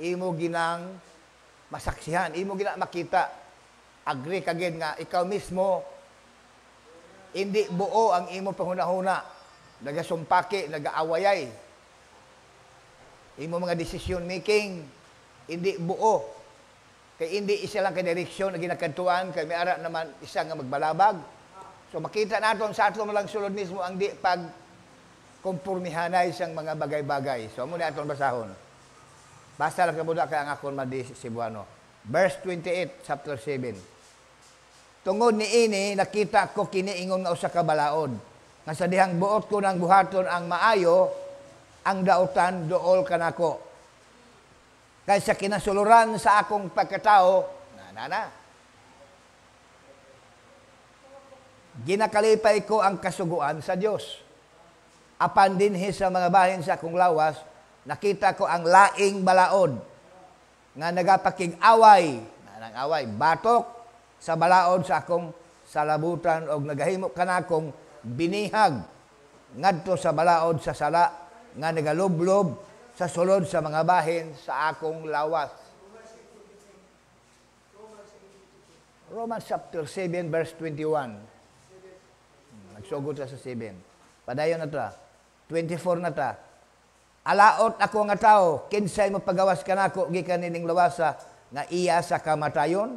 imo ginang masaksihan, imo ginang makita. Agree kagid nga ikaw mismo hindi buo ang imo panghunahuna, nagasumpaki, nagaawayay. Imo mga decision making hindi buo. Kay hindi isa lang ka direksyon na ginakadtuan, kay may ara naman isa nga magbalabag. So makita naton sa ato lang sulod mismo ang di pag kompormihanay sang mga bagay-bagay. So amo na aton basahon. Basta lang kabuda kay ang akon madi Cebuano. Verse 28, chapter 7. Tungod ni ini, nakita ko kiniingon nga usa ka balaod. Nga sa dihang buot ko ng buhaton ang maayo, ang dautan dool kanako. Kaysa kinasuluran sa akong pagkatao, ginakalipay ko ang kasuguan sa Dios. Apan dinhi sa mga bahin sa akong lawas, nakita ko ang laing balaod nga nagapakig-away, batok sa balaod sa akong salabutan og nagahimo kanakong binihag ngadto sa balaod sa sala nga nagalublob sa sulod sa mga bahin sa akong lawas. Romans chapter 7 verse 21. Nagsugod sa 7. Padayon na ta. 24 na ta. Alaot ako nga tao, kinsay mo pagawas kanako gikan nining lawasa nga iya sa kamatayon.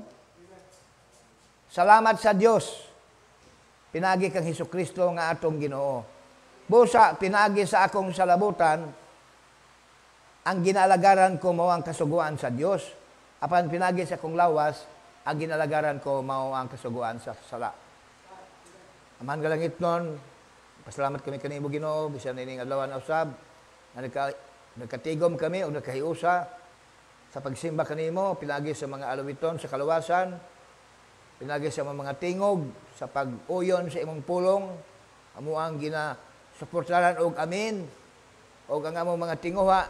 Salamat sa Dios. Pinagi kang Hesukristo nga atong Ginoo. Busa pinagi sa akong salabutan, ang ginalagaran ko mao ang kasuguan sa Dios. Apan pinagi sa akong lawas, ang ginalagaran ko mao ang kasuguan sa sala. Aman galangit nun, pasalamat kami kanimo Ginoo bisan nining adlaw na usab. Nagkatigom kami o nagkahiusa sa pagsimba kanimo, pinagi sa mga alawiton sa kaluwasan, pinagi sa mga tingog, sa pag-uyon sa imong pulong, amo ang ginasuportaran og amin, og ang among mga tinguha,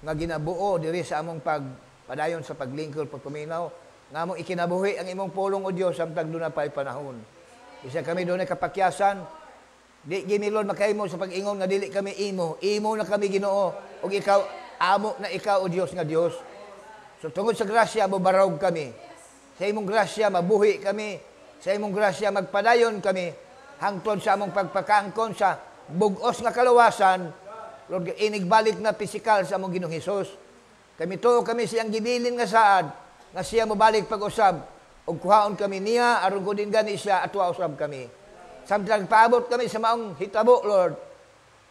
nga ginabuo diri sa among pagpadayon sa paglingkod, pagpaminaw, nga among ikinabuhi ang imong pulong o Dios samtang doon na pa'y panahon. Isa kami doon ay kapakyasan, di ginilon makahimo sa pag-ingon nga dili kami imo na kami Ginoo, og ikaw, amo na ikaw o Dios nga Dios. So tungod sa grasya, mabarog kami. Sa imong grasya, mabuhi kami. Sa imong grasya, magpadayon kami. Hangtod sa among pagpakaangkon sa bugos nga kalawasan, Lord, inigbalik na pisikal sa among Ginoong Hesus. Kami to, kami siyang gibilin nga saad, nga siya mabalik pag-usab, og kuhaon kami niya, aron ko din gani siya, atwa usab kami. Samtang paabot kami sa maong hitabo, Lord,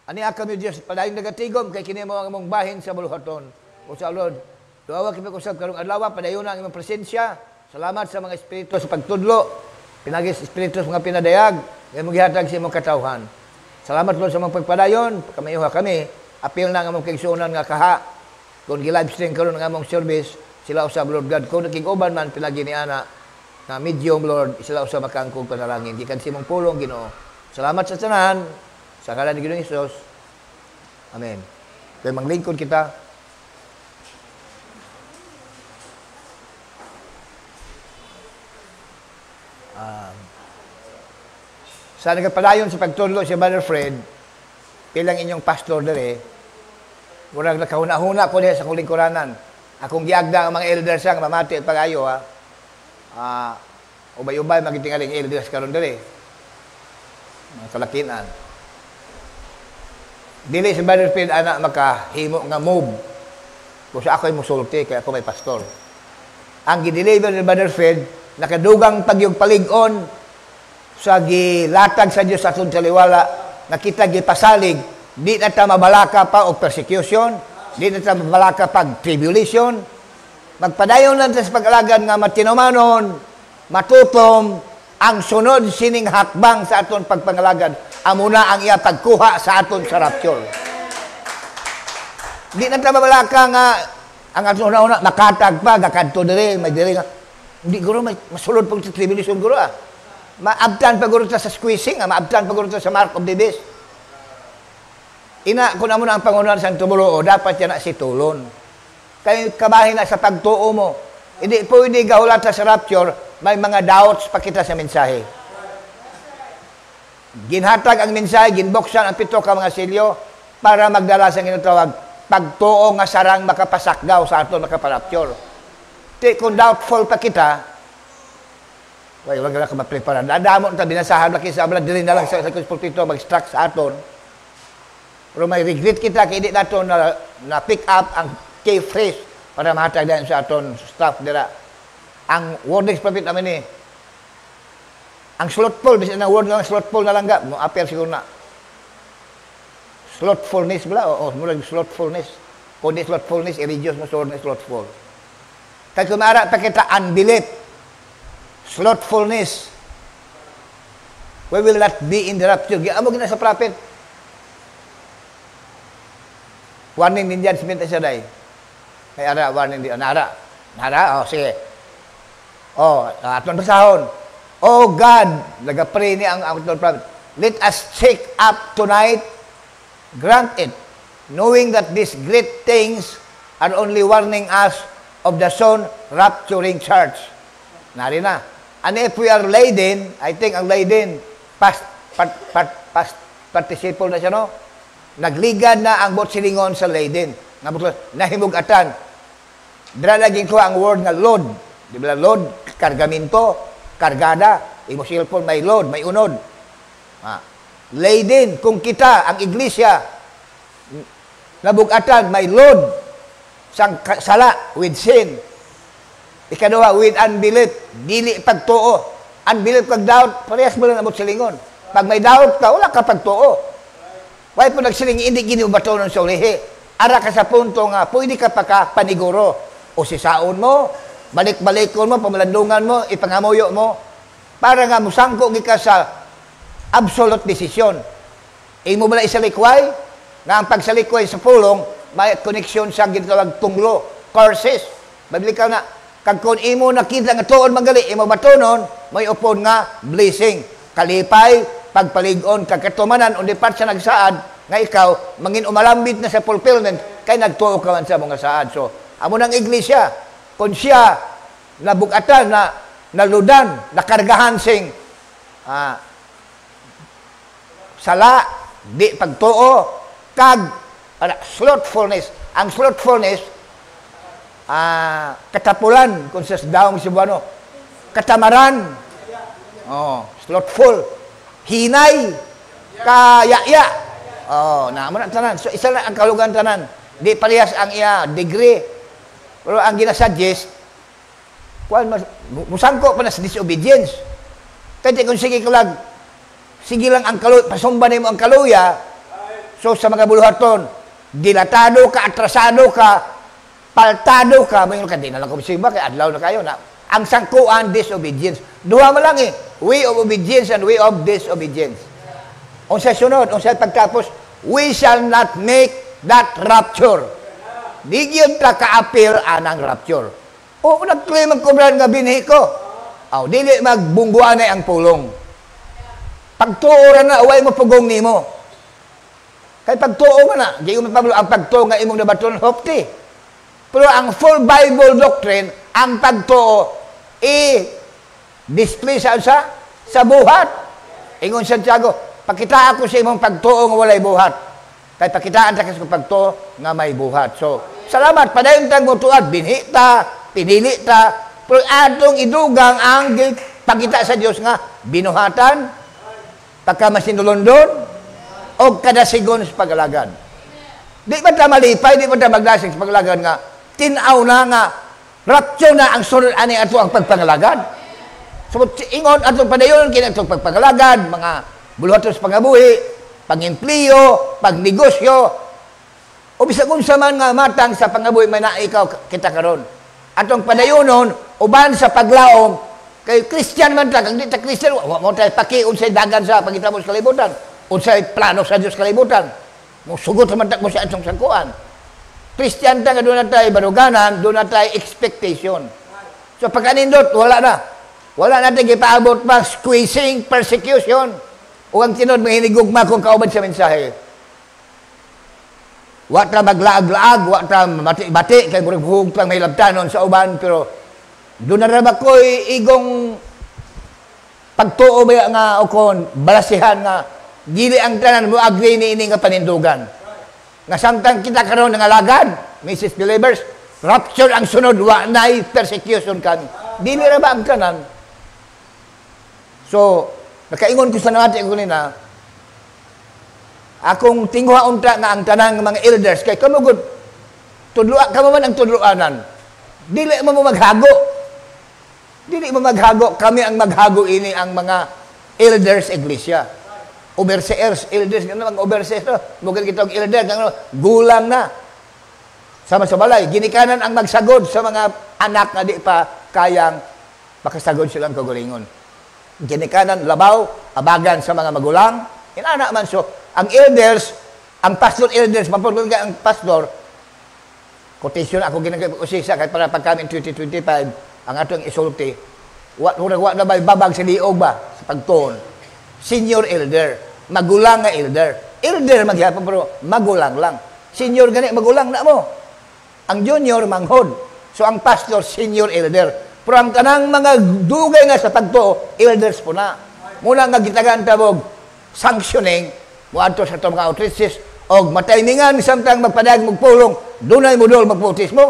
aniya kami, Diyos, padayon nagatigom, kay kini mo ang among bahin sa buluhaton. O sa Lord, tuawa kami kusab karong adlaw, padayon ang imong presensya. Salamat sa mga espiritu sa pagtudlo, pinagis espiritu sa mga pinadayag, nga maghihatag sa imong katawhan. Salamat Lord sa mga pagpadayon, pagkamayuha kami, apil na ang among kaigsuonan nga kaha, kung gi-livestream karon ng among service, sila usab Lord God, kung nakig-uban man pinagi ni ana, na medium Lord, sila usab makangkong panalangin, gikan sa imong pulong Ginoo. Salamat sa tanan, sa ngalan ni Ginoong Hesus. Amen. Kaya manglingkod kita. Sa nagpadayon sa pagtudlo si Brother Fred, pilang inyong pastor dere, murag nakahuna-huna ko diha sa kuling kuranan. Akong giagda ang mga elders nga mamati at pag-ayo ubay-ubay magitingaling elders karon dere. Mga kalakinan. Dili si Brother Fred anak makahimo nga move. Kung sa ako'y musulti kaya ako may pastor. Ang gideliver ni Brother Fred, nakadugang pagyog palig-on sa gilatag sa Dios atong taliwala, nakita gipasalig, di na ta mabalaka pa og persecution, di na ta mabalaka pag tribulation. Magpadayon lang sa pag-alagad nga matinumanon, matutom ang sunod sining hakbang sa aton pagpangalagad, amo na ang iya pagkuha sa aton sa rapture. Di na ta mabalaka nga ang aton una makatag pa gakadto diri, may diri nga hindi guro masulod pag tribulation guro maabtan paguro ta sa squeezing, maabtan paguro ta sa mark of the beast. Ina, kung amo na ang pangunahan sa tumulo, dapat yan na si tulon. Kaya kabahin na sa pagtuo mo. Hindi pwede gahulata sa rapture, may mga doubts pa kita sa mensahe. Ginhatag ang mensahe, ginboksan ang pito ka mga silyo, para magdala sa ginatawag, pagtuo nga sarang makapasakgaw sa aton makaparapture. Di kung doubtful pa kita, wala ka maprepara. Dadamo ta binasahan laki sa abla dili na lang sa pulpito mag-struck sa aton. Pero may regret kita kay di nato na pick up ang key phrase para mahatag din sa aton staff dira. Ang wordings prophet namin ni ang slothful, bisan ang word nga slothful na lang ga, mo appear siguro na. Slothfulness bala, mula slothfulness. Kung di slothfulness, religious mo sword na slothful. Kaya kumara pa kita unbelief, slothfulness. We will not be in the rapture. Amo gina sa prophet. Warning din dyan, siminta siya dahi. Kaya ara, warning din. Nara, sige. Aton basahon. Oh God, nagapray ni ang aton prophet. Let us check up tonight, grant it, knowing that these great things are only warning us of the soon rapturing church. Nari na. And if we are laden, I think ang laden, past participle na siya, no? Nagligad na ang botsilingon sa laden. Nahimugatan. Dira naging ko ang word nga load. Di ba load? Kargamento, kargada. Imo cellphone may load, may unod. Laden, kung kita, ang iglesia, nabugatan, may load. Sang sala, with sin. Ikaduha, with unbelief. Dili pagtuo. Unbelief kag doubt, parehas mo lang ang botsilingon. Pag may doubt ka, wala ka pagtuo. Why po nagsiling, hindi ginibato ng sulihi. Ara ka sa punto nga, pwede ka pa ka paniguro. O sisaon mo, balik-balikon mo, pamalandungan mo, ipangamuyo mo, para nga musangko ka sa absolute decision. Imo bala isalikway, nga ang pagsalikway sa pulong, may connection sa ginatawag tunglo, curses. Bablikaw na, kag kung imo nakita nga tuon magali, imo batonon, may upon nga blessing. Kalipay, pagpaligon, kagkatumanan, o di part sa nagsaad, nga ikaw, mangin umalambit na sa fulfillment, kay nagtuo ka man sa mga saad. So, amo ng iglesia, kung siya nabugatan, naludan, nakargahan sing sala, di pagtuo, kag slothfulness. Ang slothfulness, katapulan, kung sa daong Cebuano, katamaran, slothful, hinay, kayaya. Naman ang tanan. So, isa lang ang kalugan tanan. Di parehas ang iya degree. Pero ang ginasuggest, musangko pa na sa disobedience. Kaya kung sige lang ang kaluya, pasumban mo ang kaluya, so sa mga buluhaton, dilatado ka, atrasado ka, paltado ka, mayroon ka, di na lang kumisiba, kaya adlaw na kayo na. Ang sangkuan, disobedience. Duha mo lang way of obedience and way of disobedience. Kung sa sunod, kung sa pagtapos, we shall not make that rapture. Di yun ta ka-appeal anang rapture. Nag-claim ang kubran nga binhi ko. Dili magbungguan na ang pulong. Pagtuoran na, away mo pugong nimo. Kaya pagtuo mo na, di mo Pablo, ang pagtuo nga imong nabaton, hopti. Pero ang full Bible doctrine, ang pagtuo, display sa buhat. Ingon Santiago, pakita ako sa imong pagtuo nga walay buhat. Kaya pakitaan ta sa pagtuo nga may buhat. So, salamat, padayon tang mutuad, binhi ta, pinili ta, pero atong idugang ang pagkita sa Dios nga binuhatan, pagkamasinulondon, o kadasigon sa pagalagad. Di ba ta malipay, di ba ta magdasig sa pagalagad nga, tinaw na nga, rapture na ang sunod ani ato ang pagpangalagad. So, ingon atong padayon, kinatong pagpangalagad, mga buluhaton sa pangabuhi, pag-impliyo, pag-negosyo, o bisag unsa man nga matang sa pangabuhi may naikaw kita karon. Atong padayonon, uban sa paglaom, kay Christian man ta, kag di ta Christian, wa mo tay paki unsay dagan sa pangitabo sa kalibutan, unsay plano sa Dios kalibutan. Mo sugot man ta mo sa atong sangkuan. Christian ta nga doon na tayo baruganan, doon na tayo expectation. So pagkanindot, wala na. Wala natin gipaabot pa squeezing, persecution. O ang tinod, may hinigugma kung kaubad sa mensahe. Wa ta maglaag-laag, wa ta bati-bati, kay burug pang may labtanon sa uban, pero doon na raba ko'y igong pagtuo ba nga o kon, balasihan nga, gili ang tanan mo, agree ni ini nga panindugan. Nga samtang kita karon nga lagad, Mrs. Believers, rapture ang sunod, wa na'y persecution kami. Dili ra ba ang tanan? So, nakaingon ko sa natin ko nina, akong tingwa unta nga ang tanang mga elders, kay kamugod, kamo man ang tudluanan. Dili mo maghago. Dili mo maghago. Kami ang maghago ini ang mga elders iglesia. Overseers, elders, mga overseers, mugad kita og elder, gulang na. Sama sa balay, ginikanan ang magsagod sa mga anak na di pa kayang makasagod silang kagalingon. Ginikanan, labaw, abagan sa mga magulang, inana man. So, ang elders, ang pastor elders, mapagulga ang pastor, quotation ako ginagusisa, kahit para pagkamin 2025, ang atong isulti, wa na ba babag sa liog ba, sa pagtuon. Senior elder, magulang nga elder. Elder magyapon pero magulang lang. Senior gani magulang na mo. Ang junior manghod. So ang pastor senior elder. Pero ang kanang mga dugay nga sa pagtuo, elders po na. Muna nga gitagan tabog sanctioning mo adto sa mga outreaches og matayningan samtang magpadag magpulong, dunay mo dol magbautismo.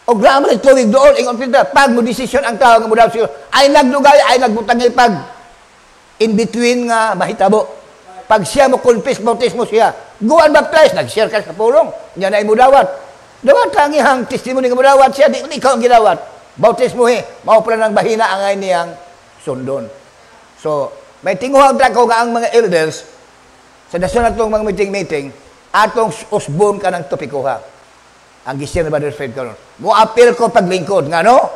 Og grabe tuwig doon ingon pinta pag mo desisyon ang tao nga mo daw siya ay nagdugay ay nagbutang pag in between nga mahitabo. Pag siya mo confess bautismo siya, go and baptize, nag-share ka sa pulong, niya na imudawat. Dawat ang ihang testimony nga mudawat siya, di ikaw ang ginawat. Bautismo mao pala ng bahina angay niyang sundon. So, may tinguhang ko nga ang mga elders, sa nasunod itong mga meeting, atong usbon ka ng topikuha. Ang gisyan na Brother Fred karon. Muapil ko paglingkod, nga no?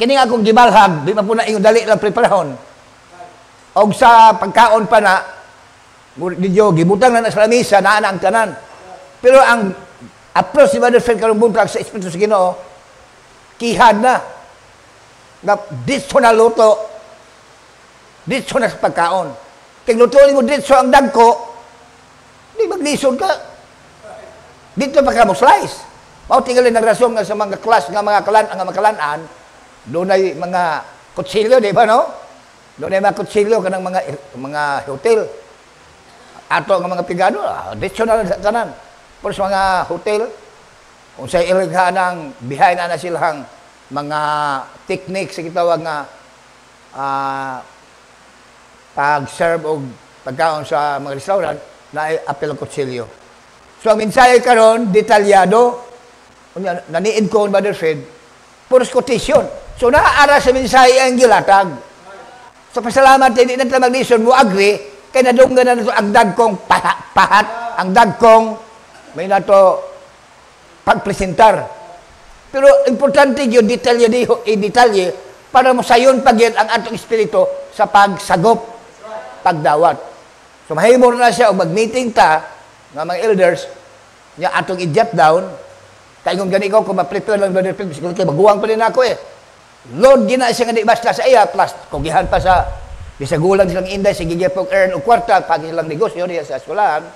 Kining akong gibalhag, di pa po na yung dali lang preparahon. O sa pagkaon pa na, medyo gibutang na sa lamisa, na ang tanan. Pero ang approach ni Brother Fred karon buntag sa Espiritu sa Ginoo, kihad na. Nga ditso na luto, ditso na sa pagkaon. Kaya lutuin mo ditso ang dagko, di maglisod ka. Dito pa ka mo slice. Mao tingali nagrasyon nga sa mga class nga mga makalan-an, doon ay mga kutsilyo, di ba no? Doon ay mga kutsilyo kanang mga hotel. Ato nga mga pigado, ditso na sa tanan. Pero sa mga hotel, kung sa iligha ng behind na silang mga techniques sa kitawag nga pag-serve o pagkaon sa mga restaurant na ay apel kutsilyo. So, ang mensahe karon detalyado, naniid ko, Brother Fred, puros quotation. So, naaara sa mensahe ang gilatag. So, pasalamat, hindi na tayo mag-listen mo, agree, kaya nadunggan na ito ang dagkong pahat, ang dagkong, may na ito, pagpresentar. Pero, importante yun, detalye, para masayon pagyan ang atong espiritu sa pagsagop, pagdawat. So, mahimor na siya, o mag-meeting ta, nga mga elders, niya atong i-jot down, kaya kung gani ko, kung ma-prepare lang, Brother Phil, kaya maguwang pa rin ako Lord, gina siya nga di basta sa iya, plus, kugihan pa sa, bisagulang silang inday, sige pong earn o kwarta, pag silang negosyo niya sa eskwelahan.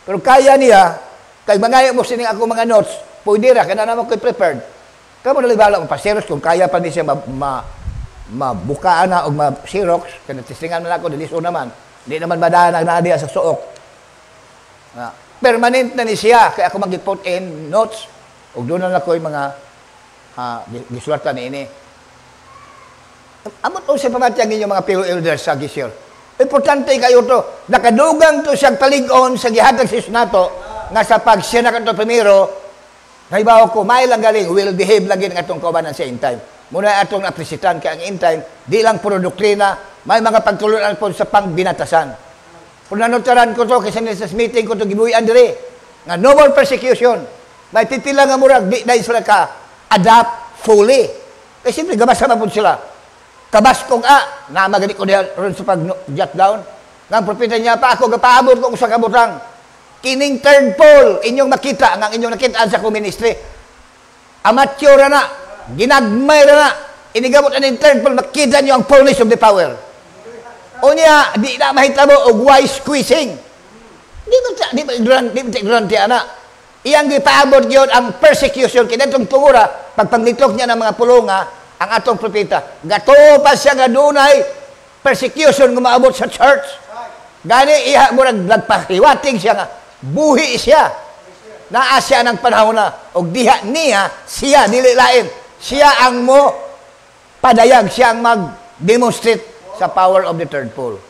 Pero kaya niya, kaya mangaya mo sining ako mga notes, pwede ra, kaya naman ko'y prepared. Kaya mo nalibala mo pa, Xerox, kung kaya pa niya mabukaan na o ma-Xerox, kaya natistingan na ako, diliso naman. Hindi naman madaan na diya sa suok. Permanent na ni siya, kaya ako mag-put in notes, o doon na ako yung mga gisulatan ni ini. Amot o sa pamatyang ninyo mga fellow elders sa gisir. Importante kayo to, nakadugang to siyang taligon sa gihatag sa nato, nga sa pag siya na kanto primero, naibaw ko, may lang galing, will behave lagi ng atong kaubanan sa in time. Muna atong apresitan kaya ang in time, di lang puro doktrina, may mga pagtulunan po sa pangbinatasan. Kung nanutaran ko to, kasi sa meeting ko to gibuyan dire, nga no more persecution. May titila nga murag, di na sila ka adapt fully. Kasi siyempre, gabas naman po sila. Kabas kong namagani ko diyan ron sa pag-jot down. Nga propeta niya pa, ako gapaabot ko sa kabutang. Kining third pole, inyong makita, nga inyong nakita sa kong ministry. Amateur na, ginagmay na, inigamot na yung third pole, makita niyo ang fullness of the power. O niya, di na mahitabo og wise squeezing. Di ba ignorante ana. Iyang gipaabot gyud ang persecution kinadtong tungura pagpanglitok niya ng mga pulonga ang atong propeta. Gato pa siya nga dunay persecution nga maabot sa church. Gani iha murag nagpahiwating siya nga Buhi siya. Naa siya ng panahon na. O diha niya, siya, dili lain. Siya ang mo padayag. Siya ang mag-demonstrate sa power of the third pole.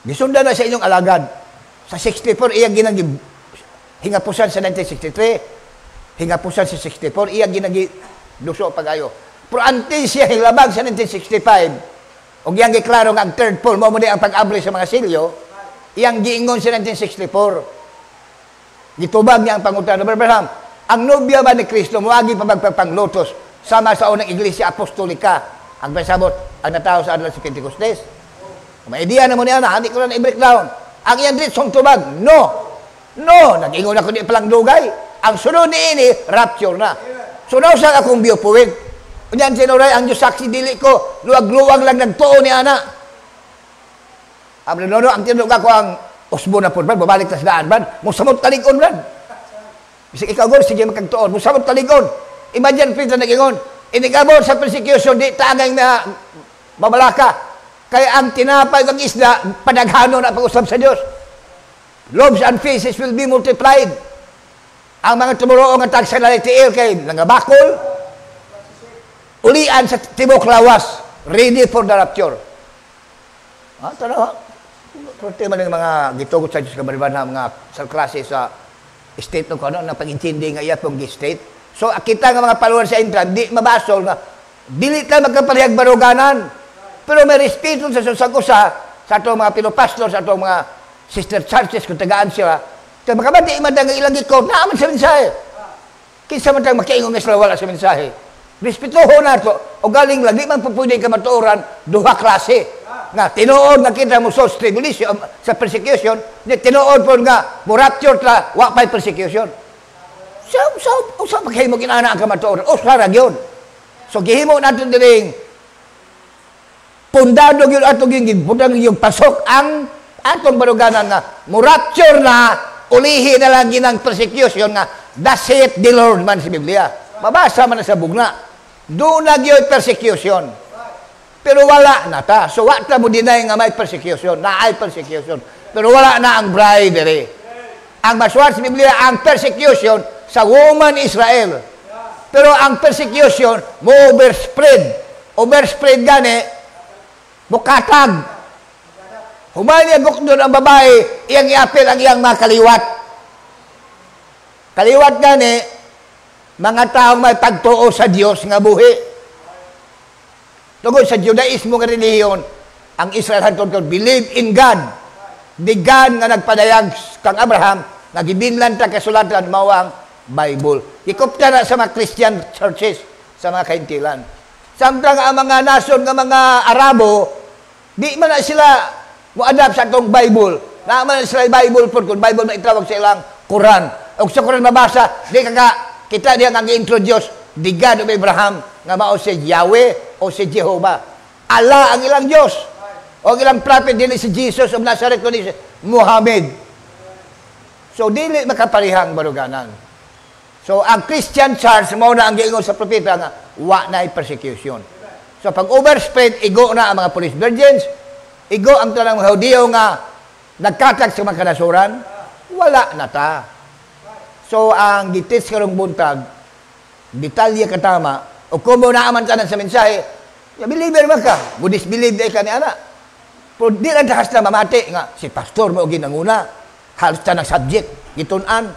Gisundan na sa inyong alagad. Sa 64, iya ginagi hingapusan sa 1963. Hingapusan sa 64, iya ginagi duso pag-ayo. Pero antes siya hilabag sa 1965, o iyang giklaro nga ang third pole, mo ang pag-abri sa mga silyo, iyang giingon sa 1964. Gitubag niya ang pangutan. Abraham, ang nobya ba ni Kristo, muagi pa magpapanglotos, sama sa unang iglesia apostolika, ang pasabot, ang natao sa adlaw sa Pentecostes. May idea na mo niya na, hindi ko na i-breakdown. Ang iyang ditsong tubag, no. Nag-ingon ako di palang dugay. Ang sunod ni ini, rapture na. Sunaw sa akong biopoint. Kunyan sinuray, ang Diyos saksi dili ko, luwag-luwag lang nagtuo ni Ana. Ang tinulog ako ang usbo na po, babalik na sa daan, musamot talikon, bisig ikaw, sige magkagtuon, musamot talikon. Imagine, Peter, nag-ingon, inigabot sa persecution, di tagay na mabalaka. Kaya ang tinapay ng isda, padaghano na pag-usap sa Diyos. Loaves and fishes will be multiplied. Ang mga tumuroong ang tagsanalitiil kay nangabakol, ulian sa tibok lawas, ready for the rapture. Tanaw, tema ng mga gitugot sa Diyos kabaliban na mga sa klase sa state ng kano, na pag-intindi nga iya pong state. So, kita nga mga followers sa intran, di mabasol nga, dili ka magkapalihag baruganan. Pero may respeto sa susagusa sa itong mga pinopastor, sa itong mga sister churches, kung tagaan siya. Kaya makabati, imadang ilang ikaw, naaman sa mensahe. Kinsa man tayong makiingong nga wala sa mensahe. Respetuho na ito. O galing lang, di man po pwede ka matuoran, duha klase. Nga, tinuod nga kita mo sa tribulation, sa persecution, tinuod po nga, mo rapture ta, wapay persecution. Sa paghimo ginana ang kamatuoran, o sarag yun. So, gihimo natin diring, pundado yun atong yung pasok ang atong baruganan nga murapture na ulihi na lang ginang persecution nga thus saith the Lord man sa Biblia. Mabasa man na sa bugna. Doon na yung persecution. Pero wala na ta. So wata mo dinay nga may persecution. Na ay persecution. Pero wala na ang bride. Ang maswar sa Biblia, ang persecution sa woman Israel. Pero ang persecution mo overspread. Overspread gani bukatag. Humalyagok doon ang babae, iyang iapil ang iyang mga kaliwat. Kaliwat gani, mga taong may pagtuo sa Diyos nga buhi. Tungkol sa Judaismo nga relihiyon, ang Israel hantod believe in God. Di God nga nagpadayag kang Abraham, nga gibinlan ta kasulatan mawang Bible. Ikopta na sa mga Christian churches, sa mga kaintilan. Samtang ang mga nason nga mga Arabo, di man na sila mo-adapt sa itong Bible. Na man na sila Bible po, kung Bible na itawag sa ilang Quran. O sa Quran mabasa, di kita diya nga introduce the God of Abraham, nga mao si Yahweh o si Jehovah. Allah ang ilang Diyos. O ang ilang prophet, dili si Jesus of Nazareth, kundi si Muhammad. So, dili makaparihang baruganan. So, ang Christian church, mao na ang giingon sa propeta nga, wa na persecution. So, pag overspread, igo na ang mga police virgins, igo ang tanang mga Hudiyo nga nagkatag sa mga kanasuran, wala na ta. So, ang gitis karong buntag, detalye katama, o kung mo naaman ka na sa mensahe, believer man ka, mo disbelieve ka ni ana. Pero di lang takas na mamati, nga, si pastor mo ginanguna, halos ta ng subject, gitunan.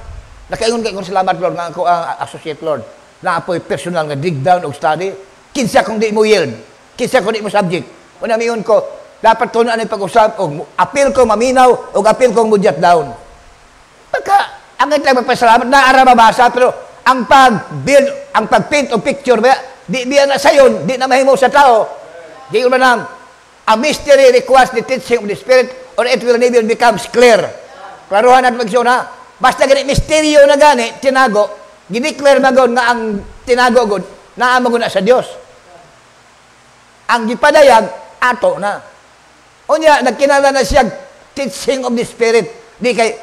Nakaingon kayo kung salamat, Lord, nga ako ang associate Lord, na apoy personal nga dig down o study, kinsa kung di mo yield, kinsa kung di mo subject. Una miyon ko, dapat tunan ang pag-usap, o appeal ko maminaw, o appeal ko mudjat down. Pagka, ang ito magpasalamat, naara mabasa, pero ang pag-build, ang pag-paint o picture, di biya na sayon, di na mahimaw sa tao. Di ko manang, a mystery requires the teaching of the Spirit, or it will never becomes clear. Klaruhan at magsyon ha. Basta ganit misteryo na gani, tinago, gideclare magod nga ang tinago god, naamag na sa Diyos. Ang gipadayag, ato na. O niya, nagkinala na siya teaching of the Spirit. Di kay,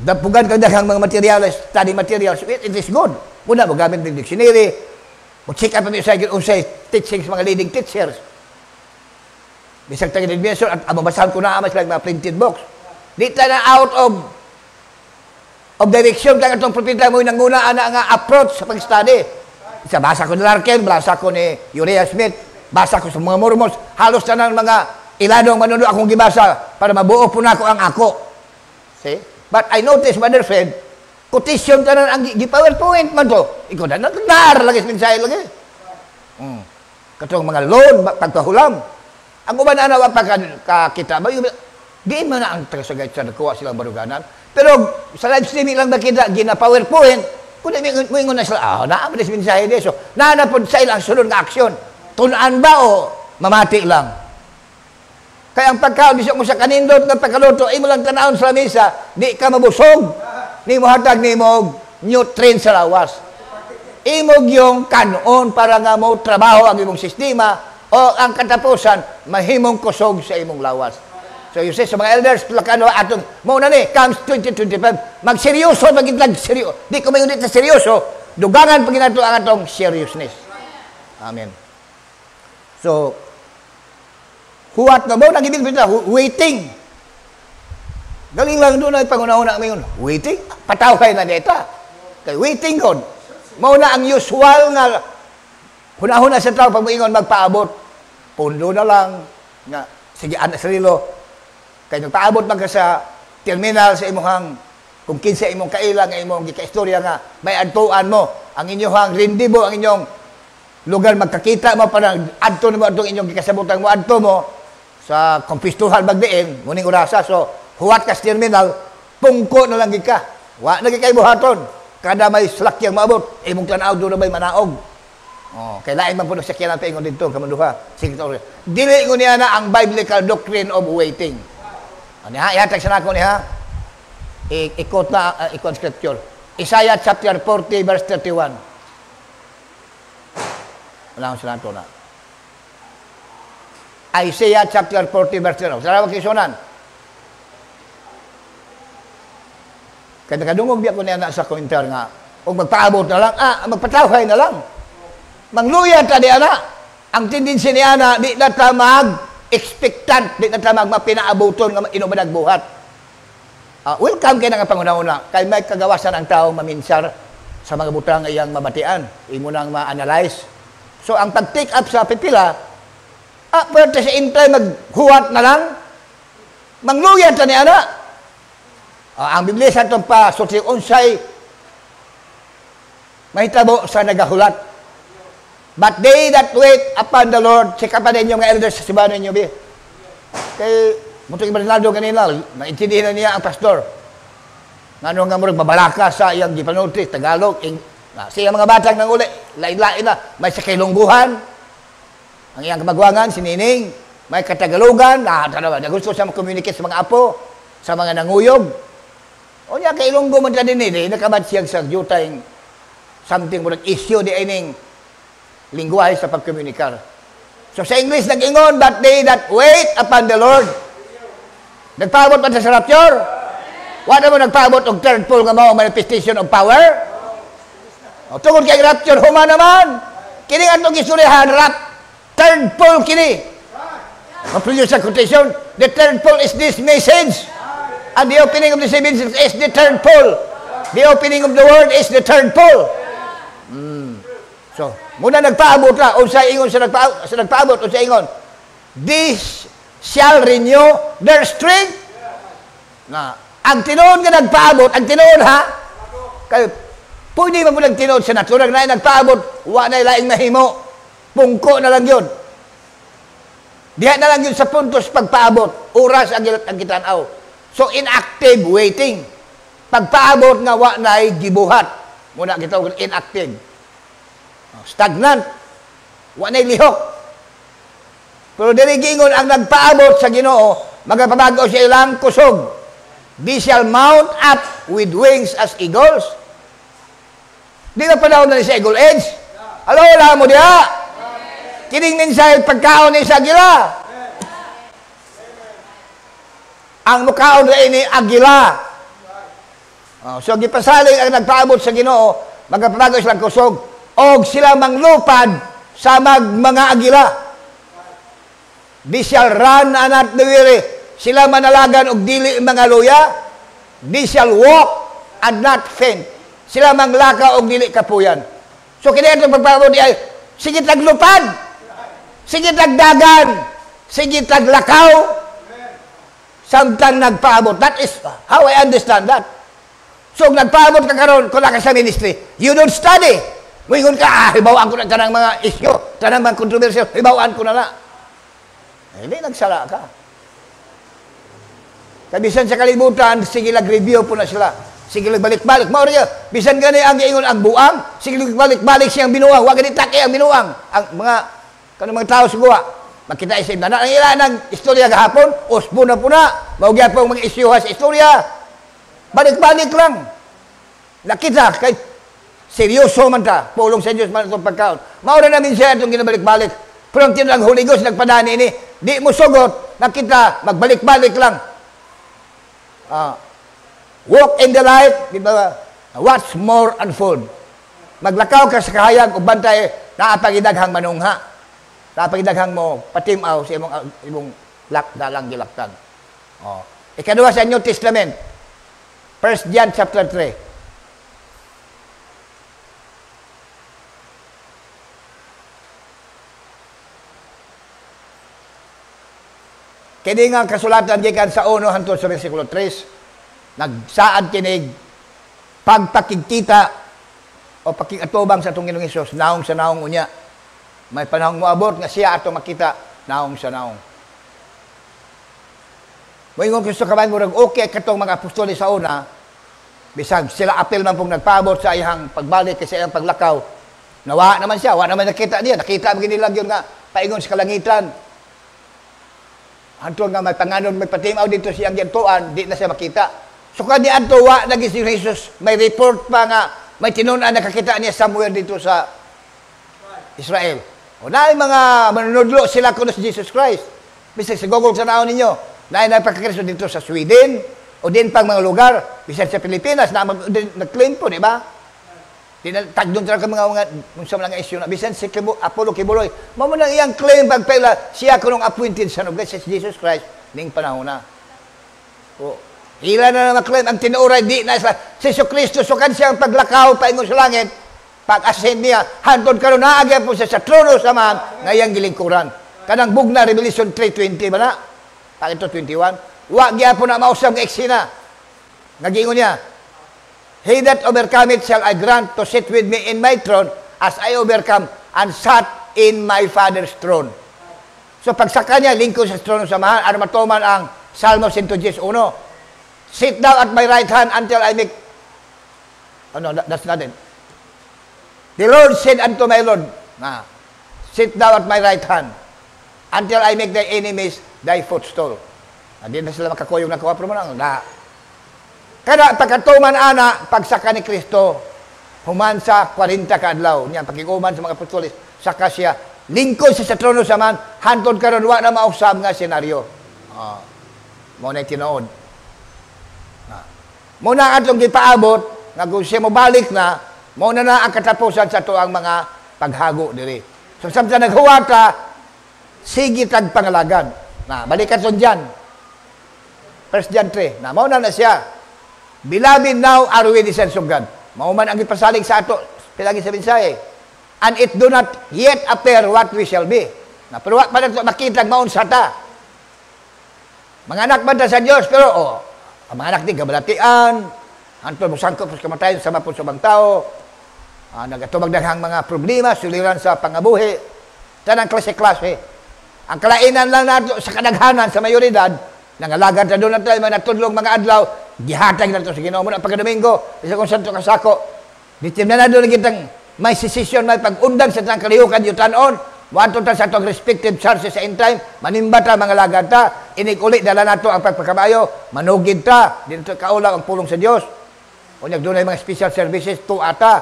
dapugan kang daghang mga materials, study materials, it is good. Muna, magamit ng dictionary, mag-check up ang usay teaching sa mga leading teachers. Bisag tayo ng at mabasahan ko na amas lang mga printed books. Di ta na out of direction kang atong propeta mo nanguna ana nga approach sa pag-study. Isa basa ko ni Larkin, basa ko ni Uriah Smith, basa ko sa mga Mormons, halos na ng mga ilanong manuno akong gibasa para mabuo po na ako ang ako. See? But I noticed, Brother Fred, quotation ka na ang gi-PowerPoint man to. Ikaw na nagdar lagi sa mensahe lagi. Katong mga loan, pagpahulam. Ang uban na wa pagkakita ba, di man na ang tagasagay sa nakuha silang baruganan. Pero sa live streaming lang nakita, gina-PowerPoint, kung mo ingon na sila, naamad sa mensahe di. So, naanapod sa ilang sunod na aksyon. Tunaan ba o mamati lang? Kaya ang pagkaon, bisyo mo sa kanindot ng pagkaluto, imo lang tanawon sa lamesa, di ka mabusog. Ni mo hatag ni mo nutrient sa lawas. Imog yung kanon para nga mo trabaho ang imong sistema o ang katapusan, mahimong kusog sa imong lawas. So you say, sa mga elders, tulakano atong, mauna ni, comes 2025, magseryoso, magiglag seryoso. Di ko mayon dito seryoso, dugangan pag ginato ang atong seriousness. Amen. So, huwat na mo, nag-ibig pita, waiting. Galing lang doon ay panguna-una ngayon. Waiting? Pataw kayo na dito. Kaya waiting God. Mauna ang usual nga, hunahuna sa tao pag moingon magpaabot. Pundo na lang. Nga, sige, anak sarilo. Kaya nagpaabot man ka sa terminal sa imuhang, kung kinsa imong kailang, imong gika-istorya nga, may adtuan mo. Ang inyong rindibo, ang inyong lugar magkakita mo, parang adto na mo, adtong inyong gikasabutan mo, adto mo, sa kumpistuhan magdiin, muning urasa. So, huwat ka sa terminal, pungko na lang gika. Wa na gikay buhaton. Kada may slakyang maabot, imong tanaw doon na may manaog. Kaya lain man po nagsakyanan pa ingon dito, kamanduha. Dili ko niya na ang biblical doctrine of waiting. Ihatag sa nako niya. Ikot na, ikot scripture. Isaiah chapter 40, verse 31. Wala akong sinato na. Isaiah chapter 40, verse 31. Sarawag kisunan. Kaya nakadungog di ako niya na sa komentar nga, o magpaabot na lang, magpatawhay na lang. Mangluya ta di ana. Ang tendency ni ana, di na ta mag-expectant, di na ta magmapinaabuton nga inumadag buhat. Welcome kayo nga panguna-una. Kaya may kagawasan ang tao maminsar sa mga butang iyang mamatian. Imo nang ma-analyze. So, ang pag-take up sa pipila, pero sa intay maghuwat na lang, mangluya ta ni ana. Ang Biblia sa itong pasulti, unsay mahitabo sa nagahulat. But they that wait upon the Lord, check upon ninyo mga elders sa sibahan ninyo, bi. Kay, mutong Bernardo kanina, naintindihan na niya ang pastor. Nga nga murag babalaka sa iyang gipanulti, Tagalog, siya mga batang nang uli, lain-lain na, may sa kailungguhan, ang iyang kamagwangan, sinining, may katagalugan, gusto siya mag-communicate sa mga apo, sa mga nanguyog. O niya, kailunggo man din eh, nakabat siya sa jutay, something murag issue di ining lingwahe sa pagkomunikar. So sa English, nag-ingon, but they that wait upon the Lord. Nagpaabot man sa rapture? Wala mo nagpaabot og third pull nga mao manifestation of power? Tungod kay rapture, huma naman. Kini atong istoryahan, third pull kini. Ma-produce sa quotation, the third pull is this message. And the opening of the seven seals is the third pull. The opening of the word is the third pull. So, muna nagpaabot na, o sa ingon sa nagpaabot, o sa ingon, this shall renew their strength. Na, ang tinoon nga nagpaabot, ang tinoon ha, kayo, pwede mo lang tinoon sa natural na nagpaabot, wa na ilaing mahimo, pungko na lang yun. Diha na lang yun sa puntos pagpaabot, oras ang kitanaw. So, inactive waiting. Pagpaabot nga wa na gibuhat, muna kita inactive. Stagnant. Wa na lihok. Pero diri gingon ang nagpaabot sa Ginoo, magapabago siya ilang kusog. They shall mount up with wings as eagles. Di na panahon na sa eagle edge. Alo, wala mo diha. Kining mensahe pagkaon ni sa agila. Ang mukaon na ini agila. So, gipasaling ang nagpaabot sa Ginoo, magapabago silang kusog. Og sila manglupad sa mga agila. They shall run and not be weary. sila manalagan og dili mga luya, they shall walk and not faint. Sila manglaka og dili kapuyan. So kini atong pagpabot ay sige taglupad, sige tagdagan, sige taglakaw, samtang nagpaabot. That is how I understand that. So nagpaabot ka karon kung ka sa ministry, you don't study. Moingon ka, hibawaan ko na tanang mga isyo, tanang mga kontrobersyo, hibawaan ko na. Hindi, nagsala ka. Kabisan sa kalibutan, sige lag-review po na sila. Sige balik-balik. Mauro niya, bisan gani ang ingon ang buang, sige balik-balik siyang binuang, wag gani taki ang binuang. Ang kanang mga tao siguro, makita isip na. Ang ilan ng istorya gahapon, usbo na po na. Maugyan po ang mga isyuha sa istorya. Balik-balik lang. Nakita, kay seryoso man ta, pulong sa Diyos man itong pagkaon. Maura namin siya itong ginabalik-balik. Pero ang tinang Holy Ghost, nagpadani ini, di mo sugot, nakita, magbalik-balik lang. Walk in the light, di ba? What's more unfold? Maglakaw ka sa kahayag, ubantay, naapagidaghang manungha. Naapagidaghang mo, patimaw sa imong dalang gilaktan. Ikaduha sa New Testament, 1 John chapter 3. Kini nga kasulatan gikan sa 1 hangtod sa bersikulo 3, nagsaad kinig pagpakigkita o pakigatubang sa atong Ginoong Hesus naong sa naong unya. May panahong moabot nga siya ato makita naong sa naong. Moingon Kristo kabayan murag okay katong mga apostol sa una, bisag sila apil man pong nagpaabot sa iyang pagbalik sa iyang paglakaw. Nawa naman siya, wa naman nakita niya, nakita magini lang yun nga paingon sa kalangitan. Antong nga may panganon, may patimaw dito siyang gintuan, di na siya makita. So kani adto wa naging si Jesus, may report pa nga may tinunan nakakita niya somewhere dito sa Israel. O na mga manunodlo sila kuno si Jesus Christ. Bisag sa Google sa naon ninyo, na nagpakakristo dito sa Sweden o din pang mga lugar, bisag sa Pilipinas na nag-claim po, di ba? Tagdon talaga mga mga isyu na bisan si Apollo Kibuloy mao man iyang claim pagpela siya kunong appointed son of God si Jesus Christ ning panahon na. O ila na claim ang tinuoray di na sa si Kristo sukan siyang paglakaw paingon sa langit pag-ascend niya hantod karon naagya po siya sa trono sa man ngayang gilingkuran. Kanang bugna Revelation 3:20 ba na? Pakito 21. Wa gyapon na mausab nga eksena. Nagingon niya, he that overcometh shall I grant to sit with me in my throne as I overcome and sat in my Father's throne. So pagsaka niya, lingkod sa trono sa mahal, ano matuman ang Salmo 110:1. Sit thou at my right hand until I make... Oh no, that's not it. The Lord said unto my Lord, sit thou at my right hand until I make thy enemies thy footstool. Hindi na sila makakuyong na kuwapro mo na. Kada pagkatuman ana pagsaka ni Kristo human sa 40 ka adlaw niya pagiguman sa mga apostoles saka siya lingkod sa trono sa man hantod karon wa na mausab nga senaryo. Mo na tinuod. Mo na atong gipaabot nga kung siya mobalik na mo na ang katapusan sa tuang mga paghago diri. So samtang naghuwata sige tag pangalagad. Balikan son John. 1 John 3. Mao na siya. Beloved, now are we the sons of God. Mauman ang ipasalig sa ato, pilagi sa mensahe. And it do not yet appear what we shall be. Pero pa na ito makita, maun sa ta. Mga anak man sa Diyos, pero ang mga anak din, kabalatian, antol mo sangkot sa kamatayan, sama po sa bang tao, nagatubag daghang mga problema, suliran sa pangabuhi, tanang klase-klase. Ang kalainan lang nato sa kadaghanan, sa mayoridad, nangalagad na doon natin, mga natudlong mga adlaw, gihatag na ito sa Ginoo mo na pagkadomingo, isa kung santo kasako. Ditim na doon kitang may session, may pag-undang sa tang kalihukan yung tanon, wanto ta sa itong respective churches sa in time, manimba ta, mga lagad ta, inig-uli, dala na ito ang pagpagkabayo, manugid ta, dito kaulang ang pulong sa Diyos. O doon ay mga special services, ata.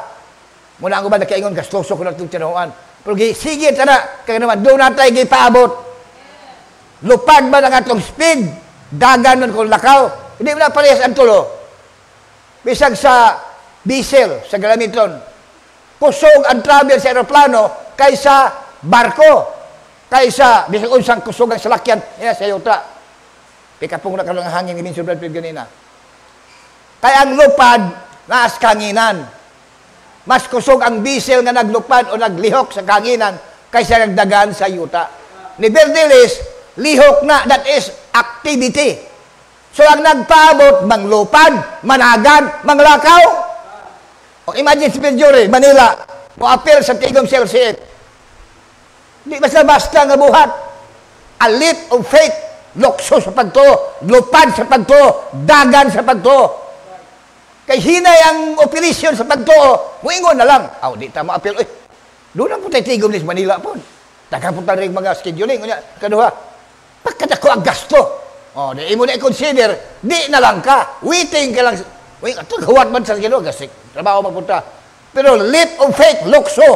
Muna ang uban, nakaingon, gastoso ko na itong tinuan. Pero sige ta na, kaya naman, doon na tayo gipaabot. Lupad ba ng atong speed? Dagan nun kung lakaw? Hindi mo na parehas ang tulo. Bisag sa diesel, sa galamiton. Kusog ang travel sa aeroplano kaysa barko. Kaysa, bisag unsang kusog ang salakyan, sa yuta. Pikapong na kalong hangin ni Minso Brad Pib ganina. Kaya ang lupad, naas kanginan. Mas kusog ang bisil nga naglupad o naglihok sa kanginan kaysa nagdagan sa yuta. Ni Verdelis, lihok na, that is activity. So ang nagpaabot, manglupad, managan, manglakaw. O imagine si Pedjure, Manila, o appeal sa Tigom Celsius. Di basta-basta nga buhat. A leap of faith, lokso sa pagto, lupad sa pagto, dagan sa pagto. Kay hinay ang operasyon sa pagtuo, muingon na lang. Aw, di ta ma-appeal. Doon ang putay Tigom ni Manila po. Nakapunta rin mga scheduling. Kaduha, pagkadako ang gasto. O, di mo na i-consider, di na lang ka. Waiting ka lang. Uy, ito, huwat man sa gino, gasik. Trabaho magpunta. Pero leap of faith, lokso.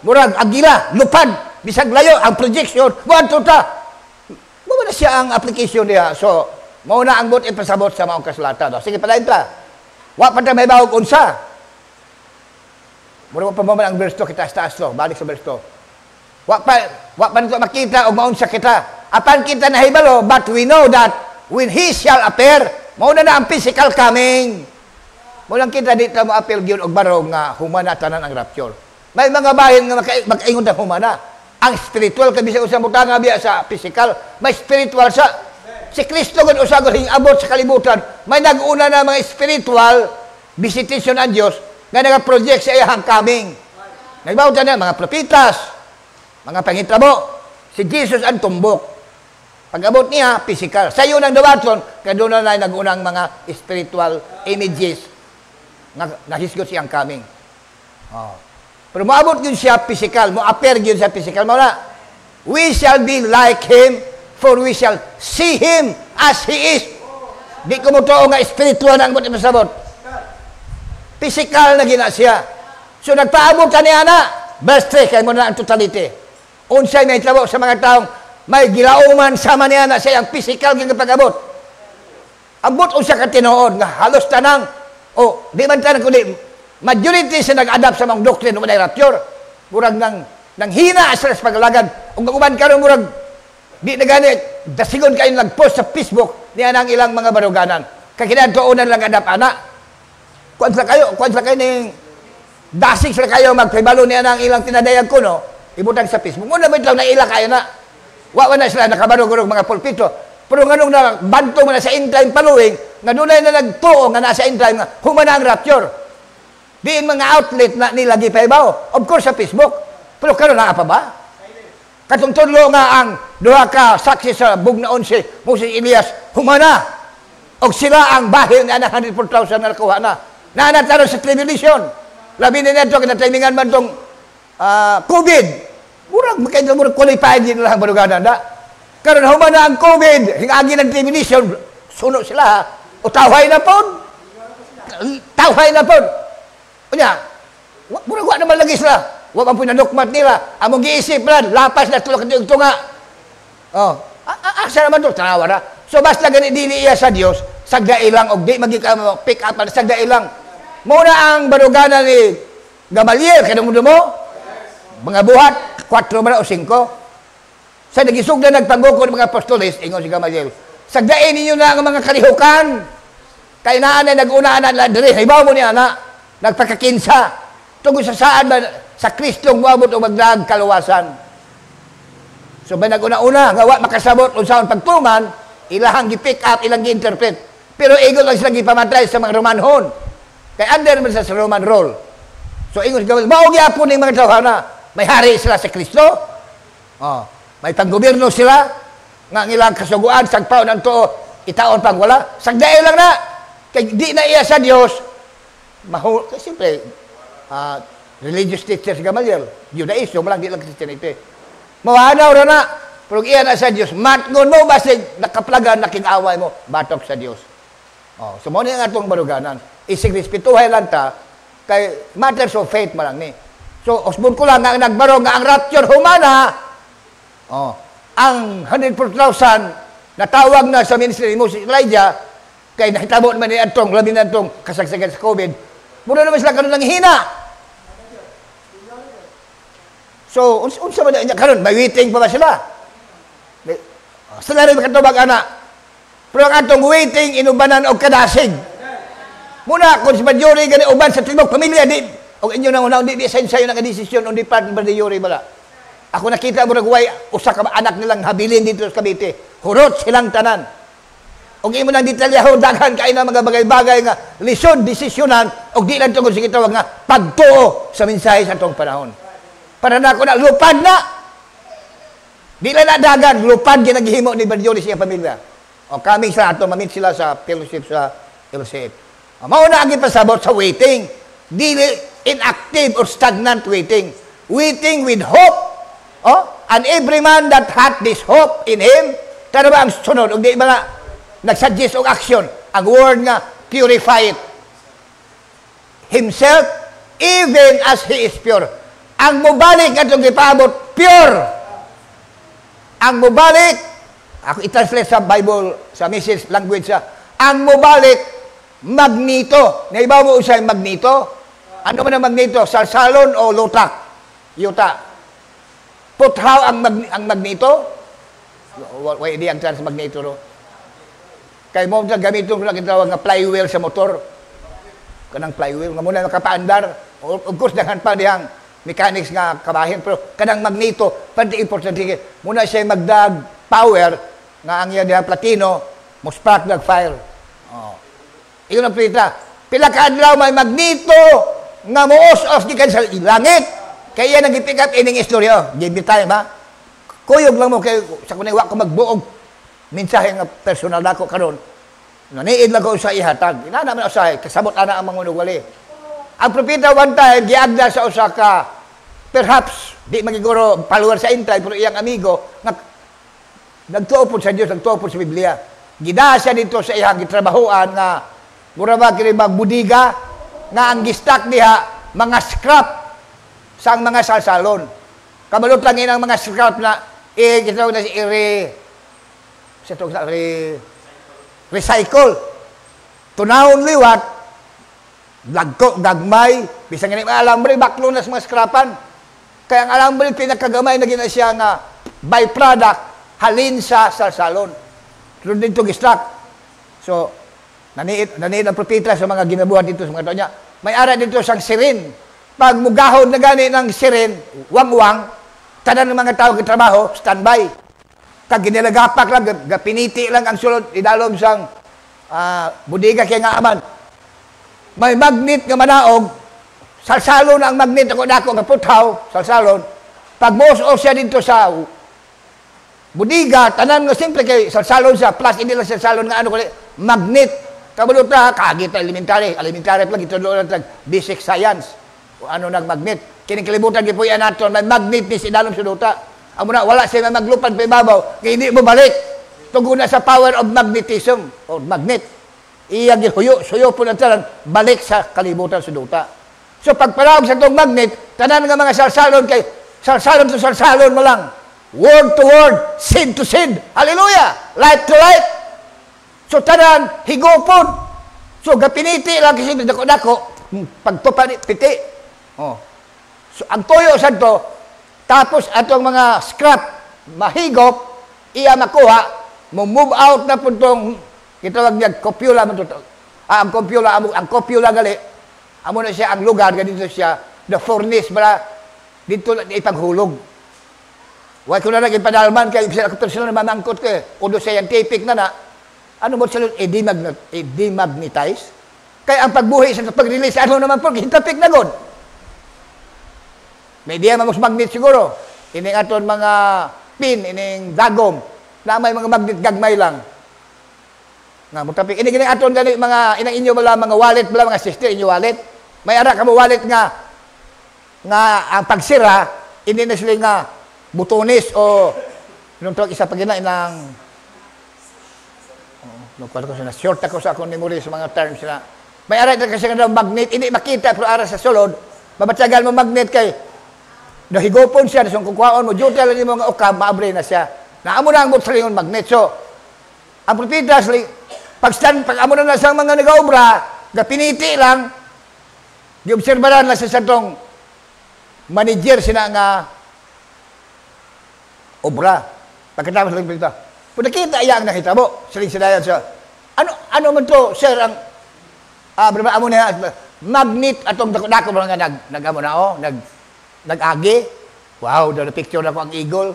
Murag, agila, lupad, bisag layo, ang projection, buwan tuta. Muna na siya ang application niya. So, mauna ang bot ipasabot sa mga kasulatan. Sige, palain ta. Wa pa ta may bawag unsa. Mura pa maman ang verse 2, kita taas to. Balik sa verse 2. Wa pa nito makita o maunsa kita. Apan kita nahibalo, but we know that when He shall appear, mauna na ang physical coming. Mulang kita dito mo appeal gyud og barog nga humana tanan ang rapture. May mga bahin nga makaingon ta humana. Ang spiritual kabisa usang butanga biya sa physical, may spiritual sa si Kristo gud usagol abot sa kalibutan. May nag-una na mga spiritual visitation ang Dios nga naga-project sa iyang coming. Nagbawta na mga propitas, mga pangitabo, si Jesus ang tumbok. Pag-abot niya, physical. Sa iyo nang dawaton, kaya doon na nag-unang mga spiritual images na nahisgot siyang coming. Oh. Pero maabot yun siya physical, mo-appear yun sa physical. Mauna, we shall be like Him, for we shall see Him as He is. Di ko mo to nga spiritual na ang buti masabot. Physical na gina siya. So nagpaabot ka niya na, verse 3, kaya mo na ang totality. Unsay may tabo sa mga taong may gilauman sama niya na siya ang physical ng pag-abot. Abot usa ka tinuod nga halos tanang o di man tanang kundi majority sa nag-adapt sa mga doctrine ng rapture. Murag nang hina sa paglagad. Ug uban karon murag di na gani dasigon kayo nag-post sa Facebook niya nang ilang mga baruganan. Kay kinadtuonan lang adapt ana. Kuan sa kayo ning dasig sa kayo magpibalo niya nang ilang tinadayag ko no. Ibutang sa Facebook. Muna ba ito na ila kayo na? Wa na sila nakabarog-barog mga pulpito. Pero nganong na banto mo na sa end-time following, nga doon na nagtuo nga nasa end-time nga, humana ang rapture. Diin mga outlet na nilagi pa ibaw. Of course sa Facebook. Pero karon na pa ba? Katong tudlo nga ang duha ka saksi sa bugnaon si Moses Elias, humana. Og sila ang bahin nga 100,000 na nakuha na. Nanataro sa tribulation. Labi na ito, kinatimingan man itong COVID. Murag qualified din lang baruganan da. Karon humana ang COVID, hingagi ng tribulation, suno sila. O tawhay na po. Tawhay na po. Unya, murag wa naman lagi sila. Wa man pinanukmat nila. Among giisip lang, lapas na tulak ng tunga. Oh, asa naman to tanawa na. So basta gani dili iya sa Dios, sagda ilang og di magika pick up sagda ilang. Muna ang baruganan ni Gamaliel kadung mo. Mga buhat 4 ba o 5. Sa nagisugdan nagpanggukod mga apostoles, ingon si Gamaliel. Sagdain ninyo na ang mga kalihukan. Kay naa na nag-unaan na diri, hibaw mo ni ana, nagpakakinsa. Tungod sa saan ba sa Kristo moabot og magdag kaluwasan. So ba nag-una-una nga wa makasabot unsaon pagtuman, ilahang gi-pick up, ilang gi-interpret. Pero igo lang sila gipamatay sa mga Romanhon. Kay under man sa Roman rule. So ingon si Gamaliel, mao gyapon ning mga tawhana. May hari sila sa Kristo. Oh, may panggobyerno sila nga ilang kasuguan sagpaw ng tuo itaon pang wala. Sagday lang na. Kay di na iya sa Dios. Kasi siyempre religious teacher si Gamaliel. Judaism lang di lang Christianity. Mawanaw ra na. Pero iya na sa Dios. Matngon mo basig nakaplagan naking away mo batok sa Dios. Oh, so mo ni nga atong baruganan. Isig respetuhay lang ta kay matters of faith man lang ni. So, osbon ko lang nga nagbarong nga ang rapture humana, ang 100,000 natawag na sa ministry ni Moses Elijah, kay nakitabo naman ni Antong, labi na Antong kasagsagan sa COVID, muna naman sila kanon lang hina. So, unsa man niya karon, may waiting pa ba sila? Sila rin makatubag ana, Pero ang atong waiting, inubanan o kadasig. Muna, kung si Badyori, gani uban sa tibok pamilya, di, o inyo na una, di sayo na ka-desisyon, o di part ng Badyori bala. Ako nakita mo nagway, usa ka anak nilang habilin dito sa Cavite. Hurot silang tanan. O imo nang detalyaho, daghan kayo na mga bagay-bagay nga, lisod, desisyonan, o di lang ito kung sige tawag nga, pagtuo sa mensahe sa itong panahon. Para na ako na, lupad na! Di lang na dagan, lupad ginaghimo ni Badyori siya pamilya. O kami sa ato, mamit sila sa fellowship sa LCF. Mauna ang ipasabot sa waiting. Dili inactive or stagnant waiting. Waiting with hope. Oh? And every man that hath this hope in him, tara ba ang sunod? O di ba nga, nagsuggest og action. Ang word nga, purify it. Himself, even as he is pure. Ang mubalik at itong ipabot, pure. Ang mubalik, ako i-translate sa Bible, sa message language siya, ang mubalik, magnito. Naibaw mo usay magnito? Ano man ang magnito? Salsalon o lutak? Yuta. Puthaw ang magnito? Wala di ang trans magnito, no? Kay mo sa gamiton ko lang kitawag nga flywheel sa motor. Kanang flywheel nga muna makapaandar. Of course daghan pa dihang mechanics nga kabahin, pero kanang magnito pati importante muna siya magdag power nga ang iya diha platino mo spark dag fire. Oh. Iyon ang pita. Pila ka adlaw may magnito nga muos-os gikan sa langit. Kaya nag-pick up ining istorya. Give me time, ha? Kuyog lang mo kay sa kunay wa ko magbuog. Mensahe nga personal nako karon. Naniid lang ko sa ihatag. Ina naman usahay kasabot ana ang mangunog wali. Ang propeta one time giagda sa usa ka perhaps di magiguro follower sa intay pero iyang amigo nga nagtuo po sa Dios, nagtuo po sa Biblia. Gida siya dito sa iyang gitrabahoan nga mura ba kini magbudiga nga ang gistak diha mga scrap sa mga salsalon. Kabalot lang ang mga scrap na gitawag na si recycle. Tunahon liwat, lagko, gagmay, bisang nga alambre, baklo na sa mga scrapan. Kaya ang alambre, pinakagamay na gina siya nga byproduct, halin sa salsalon. So dito gistak. So, naniit ang propeta sa mga ginabuhat dito sa mga tao niya. May ara dito siyang sirin. Pag mugahon na gani ng sirin, wang-wang, tanan ng mga tao kitrabaho, standby. Kag ginilagapak lang, piniti lang ang sulod, idalom sang budiga kaya nga aman. May magnet nga manaog, salsalon ang magnet ako dako nga puthaw, salsalon. Pag muos siya dito sa budiga, tanan nga simple kay salsalon siya, plus hindi lang salsalon nga ano ko magnet. Kabulot na, kagita elementary lang, ito doon lang, basic science, o ano nagmagnet. Kinikilibutan, gipuyan natin, may magnet ni sinalong suduta. Amo na, wala siya maglupad pa ibabaw, kaya hindi mo balik. Tuguna sa power of magnetism, o magnet. Iya suyo po natin, balik sa kalibutan suduta. So, pagparawag sa itong magnet, tanan nga mga salsalon, kay salsalon to salsalon mo lang. Word to word, seed to seed. Hallelujah! Light to light. So, tanan, higopon. So, gapiniti lang kasi dako-dako, pagtupad, piti. Oh. So, ang toyo sa to, tapos atong mga scrap, mahigop, iya makuha, move out na po itong, kitawag niya, copula. Ang copula gali, amo na siya ang lugar, ganito siya, the furnace, para dito ipaghulog. Huwag ko na nag-ipadalman, kaya ako personal na mamangkot ko udo scientific na. Ano mo sila, demagnetize? Kaya ang pagbuhi sa pag-release, ano naman po, hitapik na god. May diya mas magnet siguro. Ining aton mga pin, ining dagom, na may mga magnet gagmay lang. Nga, mutapik. Ining aton gani mga, inang inyo bala, mga wallet bala, mga sister, inyo wallet. May ara ka mo wallet nga ang pagsira, hindi na sila nga butones o, nung tawag isa pag inang, short ako sa akong memory sa mga terms na may aray na kasi nga magnet, hindi makita pero ara sa sulod, mabatsagal mo magnet kay nahigopon siya, so kung kuhaon mo, duty lang yung mga ukab, maabre na siya. Naamo na ang mutsalingon magnet. So, ang propita, pag amo na sa mga nag-aobra, gapiniti lang, giobserbaran na sa itong manager sina nga obra. Pagkatapos lang pita, Kung nakita iya ang nakita mo, siling-silayan siya. Ano man to, sir, ang amo na magnet atong dako nga nag-amo na nag-agi. Wow, daw na picture ako ang eagle.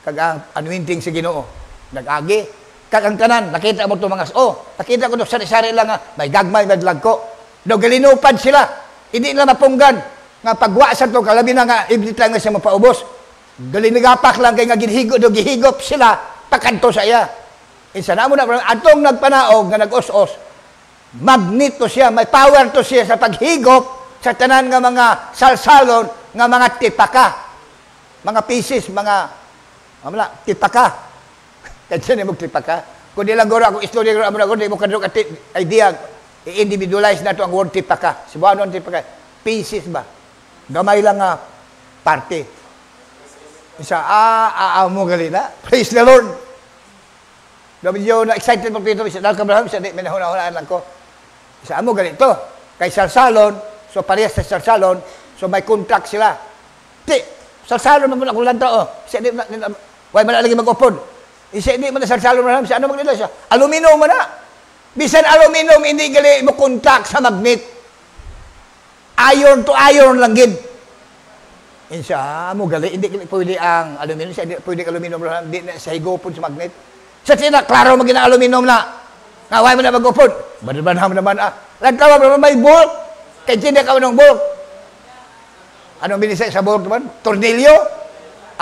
Kag ang anointing sa Ginoo. Nag-agi. Kag ang tanan, nakita mo to mga nakita ko do sari-sari lang nga may gagmay madlag ko. Daw galinupad sila. Hindi nila mapunggan nga pagwa sa to kalabi na nga iblit lang nga siya mapaubos. Galinagapak lang kay nga gihigop sila pakanto sa iya. Insa na mo na atong nagpanaog nga nag-os-os. Magnet to siya, may power to siya sa paghigop sa tanan nga mga salsalon nga mga tipaka. Mga pieces, mga tipaka. Kasi ni mo tipaka. Kung di lang goro ako istorya goro amo na goro, di mo kadrog idea i-individualize na to ang word tipaka. Sibuano ang tipaka? Pieces ba? Gamay lang nga parte. Isa, mo gali na. Praise the Lord. Medyo na-excited mo dito. Isa, Abraham, isa, may nahuna-hunaan lang ko. Isa, mo gali to. Kay salsalon, so parehas sa salsalon, so may contract sila. Salsalon mo na kung lang to, Isa, di na, why man lagi mag-upod? Isa, di mo na salsalon mo na, ano magnila siya? Aluminum mo na. Bisan aluminum, hindi gali mo contract sa magnet. Iron to iron lang gid. Insya, mo gali, hindi pwede ang aluminum, pwede aluminum lang, hindi na sa higopon sa magnet. Sa tina, klaro maging aluminum na. Ngaway mo na mag-upod. Banaban naman, Lagtawa mo may bolt. Kaya hindi ka ng bolt. Anong binisay sa bolt naman? Tornilyo.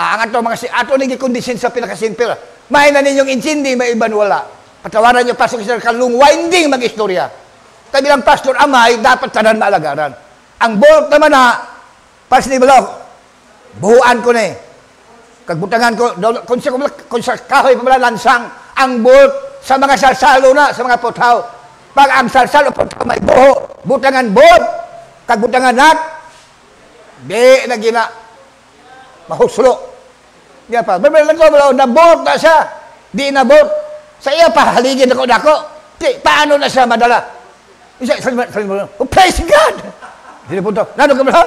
Ang ato ato naging condition sa pinakasimple. May na ninyong insindi, may iban wala. Patawaran niyo, pasok sa kalung winding mag-istorya. Kaya bilang pastor, amay, dapat tanan maalagaran. Ang bolt naman pas ni Balaw, buhuan ko na Kagbutangan ko, kung sa kahoy pamalansang, ang bolt sa mga salsalo na, sa mga putaw. Pag ang salsalo, putaw may buho, butangan bolt, kagbutangan di na gina, mahuslo. Di pa, berbelan ko, na bolt na siya, di na bolt. Sa iya pa, haligin ako dako. Paano na siya madala? Praise God! Hindi po ito. Nano ka ba?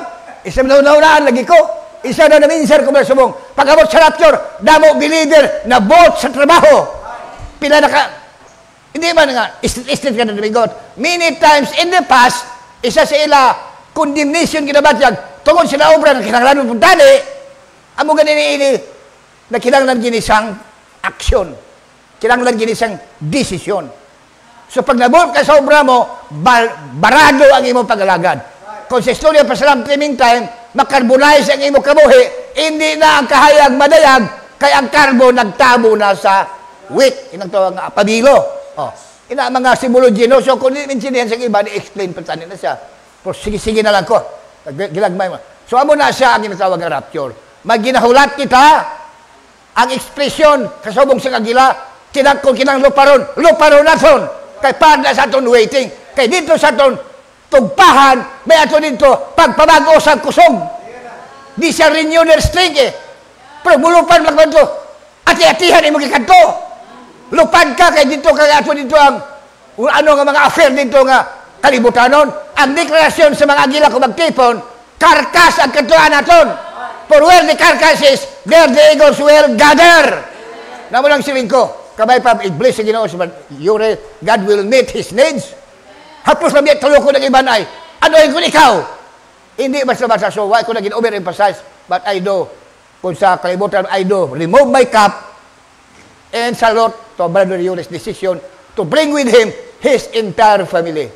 Isa na lagi ko. Isa na naminsan ko ba subong. Pag-abot sa rapture, damo believer na bolt sa trabaho. Pila na ka. Hindi ba nga, istit ka na namigot. Many times in the past, isa sa ila, condemnation kinabatyag, tungkol sila obra na kinanglan mo puntani, amo ganin ini, na kinanglan ginisang aksyon. Kinanglan ginisang desisyon. So pag nabolt ka sa obra mo, barado ang imong pag-alagad. Kung sa istorya pa sa timing time, makarbonize ang imong kabuhi, hindi na ang kahayag madayag, kaya ang carbon nagtabo na sa wick. Inang tawag nga, pabilo. Ina mga symbology, no? So kung minsindihan sa iba, ni-explain pa tanin na siya. Pero sige na lang ko. Gilagmay mo. So amo na siya ang ginatawag ng rapture. Maginahulat kita, ang ekspresyon, kasubong sa kagila, kinang luparon naton. Kay pada sa aton waiting. Kay dito sa aton tugpahan, may ato dito pagpabago sa kusog. Di siya renew their strength Pero mulupan lang ba ito? Ati-atihan ay magikanto. Lupad ka kay dito kay ato dito ang ano nga mga affair dito nga kalibutanon. Ang deklarasyon sa mga agila kung magtipon, karkas ang kantuan naton. For where the carcass is, there the eagles will gather. Namo lang siling ko. Kabay pa, i-bless sa Ginoo, God will meet His needs. Hapos lang yan, talo ko ng iban ay, ano yung ikaw? Hindi basta-basta, so why ko naging overemphasize, but I do. Kung sa kalibutan, I do. Remove my cup and salute to Brother Yuris' decision to bring with him his entire family.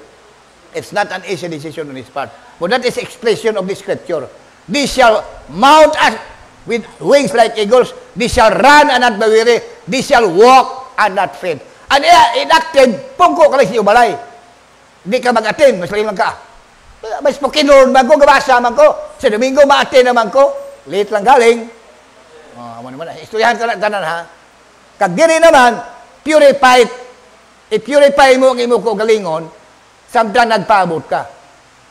It's not an easy decision on his part. But that is expression of the scripture. They shall mount us with wings like eagles. They shall run and not be weary. They shall walk and not faint. And inactive, pungko ka lang sa balay. Hindi ka mag-attend, mas lang ka. Mas pokinor man ko, gabasa man ko. Sa Domingo, ma-attend naman ko. Late lang galing. Istoryahan ka lang tanan, ha? Kag diri naman, purified. I-purify mo ang imo ko galingon, samtang nagpaabot ka.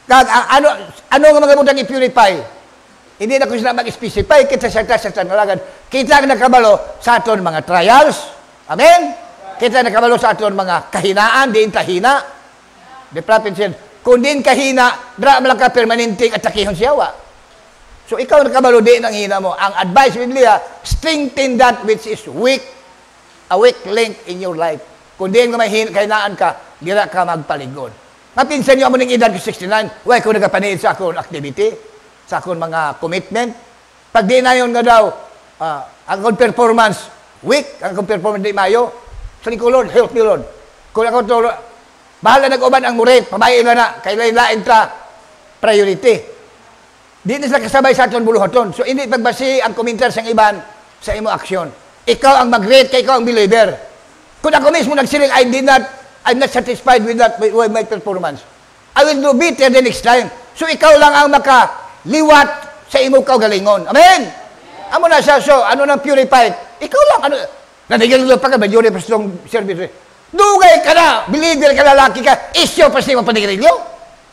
Kag ano nga mga butang i-purify? Hindi na ko sila mag-specify, kita sa nalagan. Kita nakabalo sa aton mga trials. Amen? Kita nakabalo sa aton mga kahinaan, diin tahina. The prophet said, kung diin kahina, dra mo lang ka permanenting at takihon siyawa. So ikaw nakabalo diin ang hina mo. Ang advice with Leah, strengthen that which is weak. a weak link in your life. Kung diin nga may kainaan ka, dira ka magpaligod. Mapinsan niyo mo ng edad ko 69, why ko nagapaniid sa akong activity, sa akong mga commitment. Pag di na yun nga daw, ang akong performance weak, ang akong performance di mayo, sabi ko, Lord, help me, Lord. Kung ako to, bahala nag-uban ang murid, pamayin na kailan lain ta priority. Di na sila kasabay sa aton buluhaton. So, hindi pagbasi ang komentar sa iban sa imo aksyon. Ikaw ang mag-rate, kay ikaw ang believer. Kung ako mismo nagsiling, I'm not satisfied with my performance. I will do better the next time. So, ikaw lang ang makaliwat sa imo kaugalingon. Amen? Amo na siya, so, ano nang purified? Ikaw lang, ano, nanigil pa ka, majority pa strong service. Dugay ka na, believer ka, lalaki ka, isyo pa siya mong panigirilyo?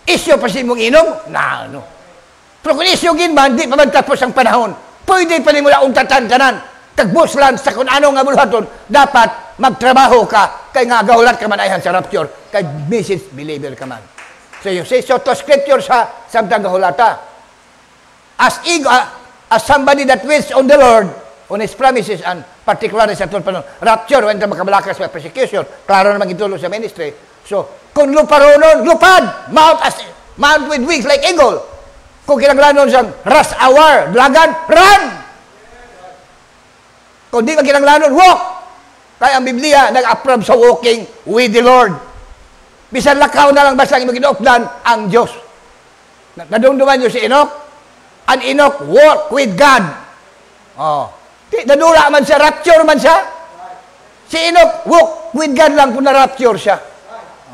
Isyo pa siya mong inom? Na, ano? Pero kung isyugin man, di pa magtapos ang panahon. Pwede pa rin mo na untatan-tanan. Tagbuslan sa kung ano nga buluhaton, dapat magtrabaho ka, kay nga gahulat ka man ayhan sa rapture, kay message believer ka man. So you say, so to scripture sa samtang gahulata. As somebody that waits on the Lord, on His promises, and particularly sa itong panahon, rapture, when ka makabalakas sa persecution, klaro naman itulo sa ministry. So, kung luparonon, lupad, mount with wings like eagle. Kung kinanglanon siyang rush hour, dragon, run! Kung di kinanglanon, walk! Kaya ang Biblia, nag-approve sa walking with the Lord. Bisan lakaw na lang basta ang ginokdan ang Diyos. Nadungduman niyo si Enoch? An Enoch walk with God. Oh. Nadura man siya, rapture man siya. Si Enoch walk with God lang kung na-rapture siya.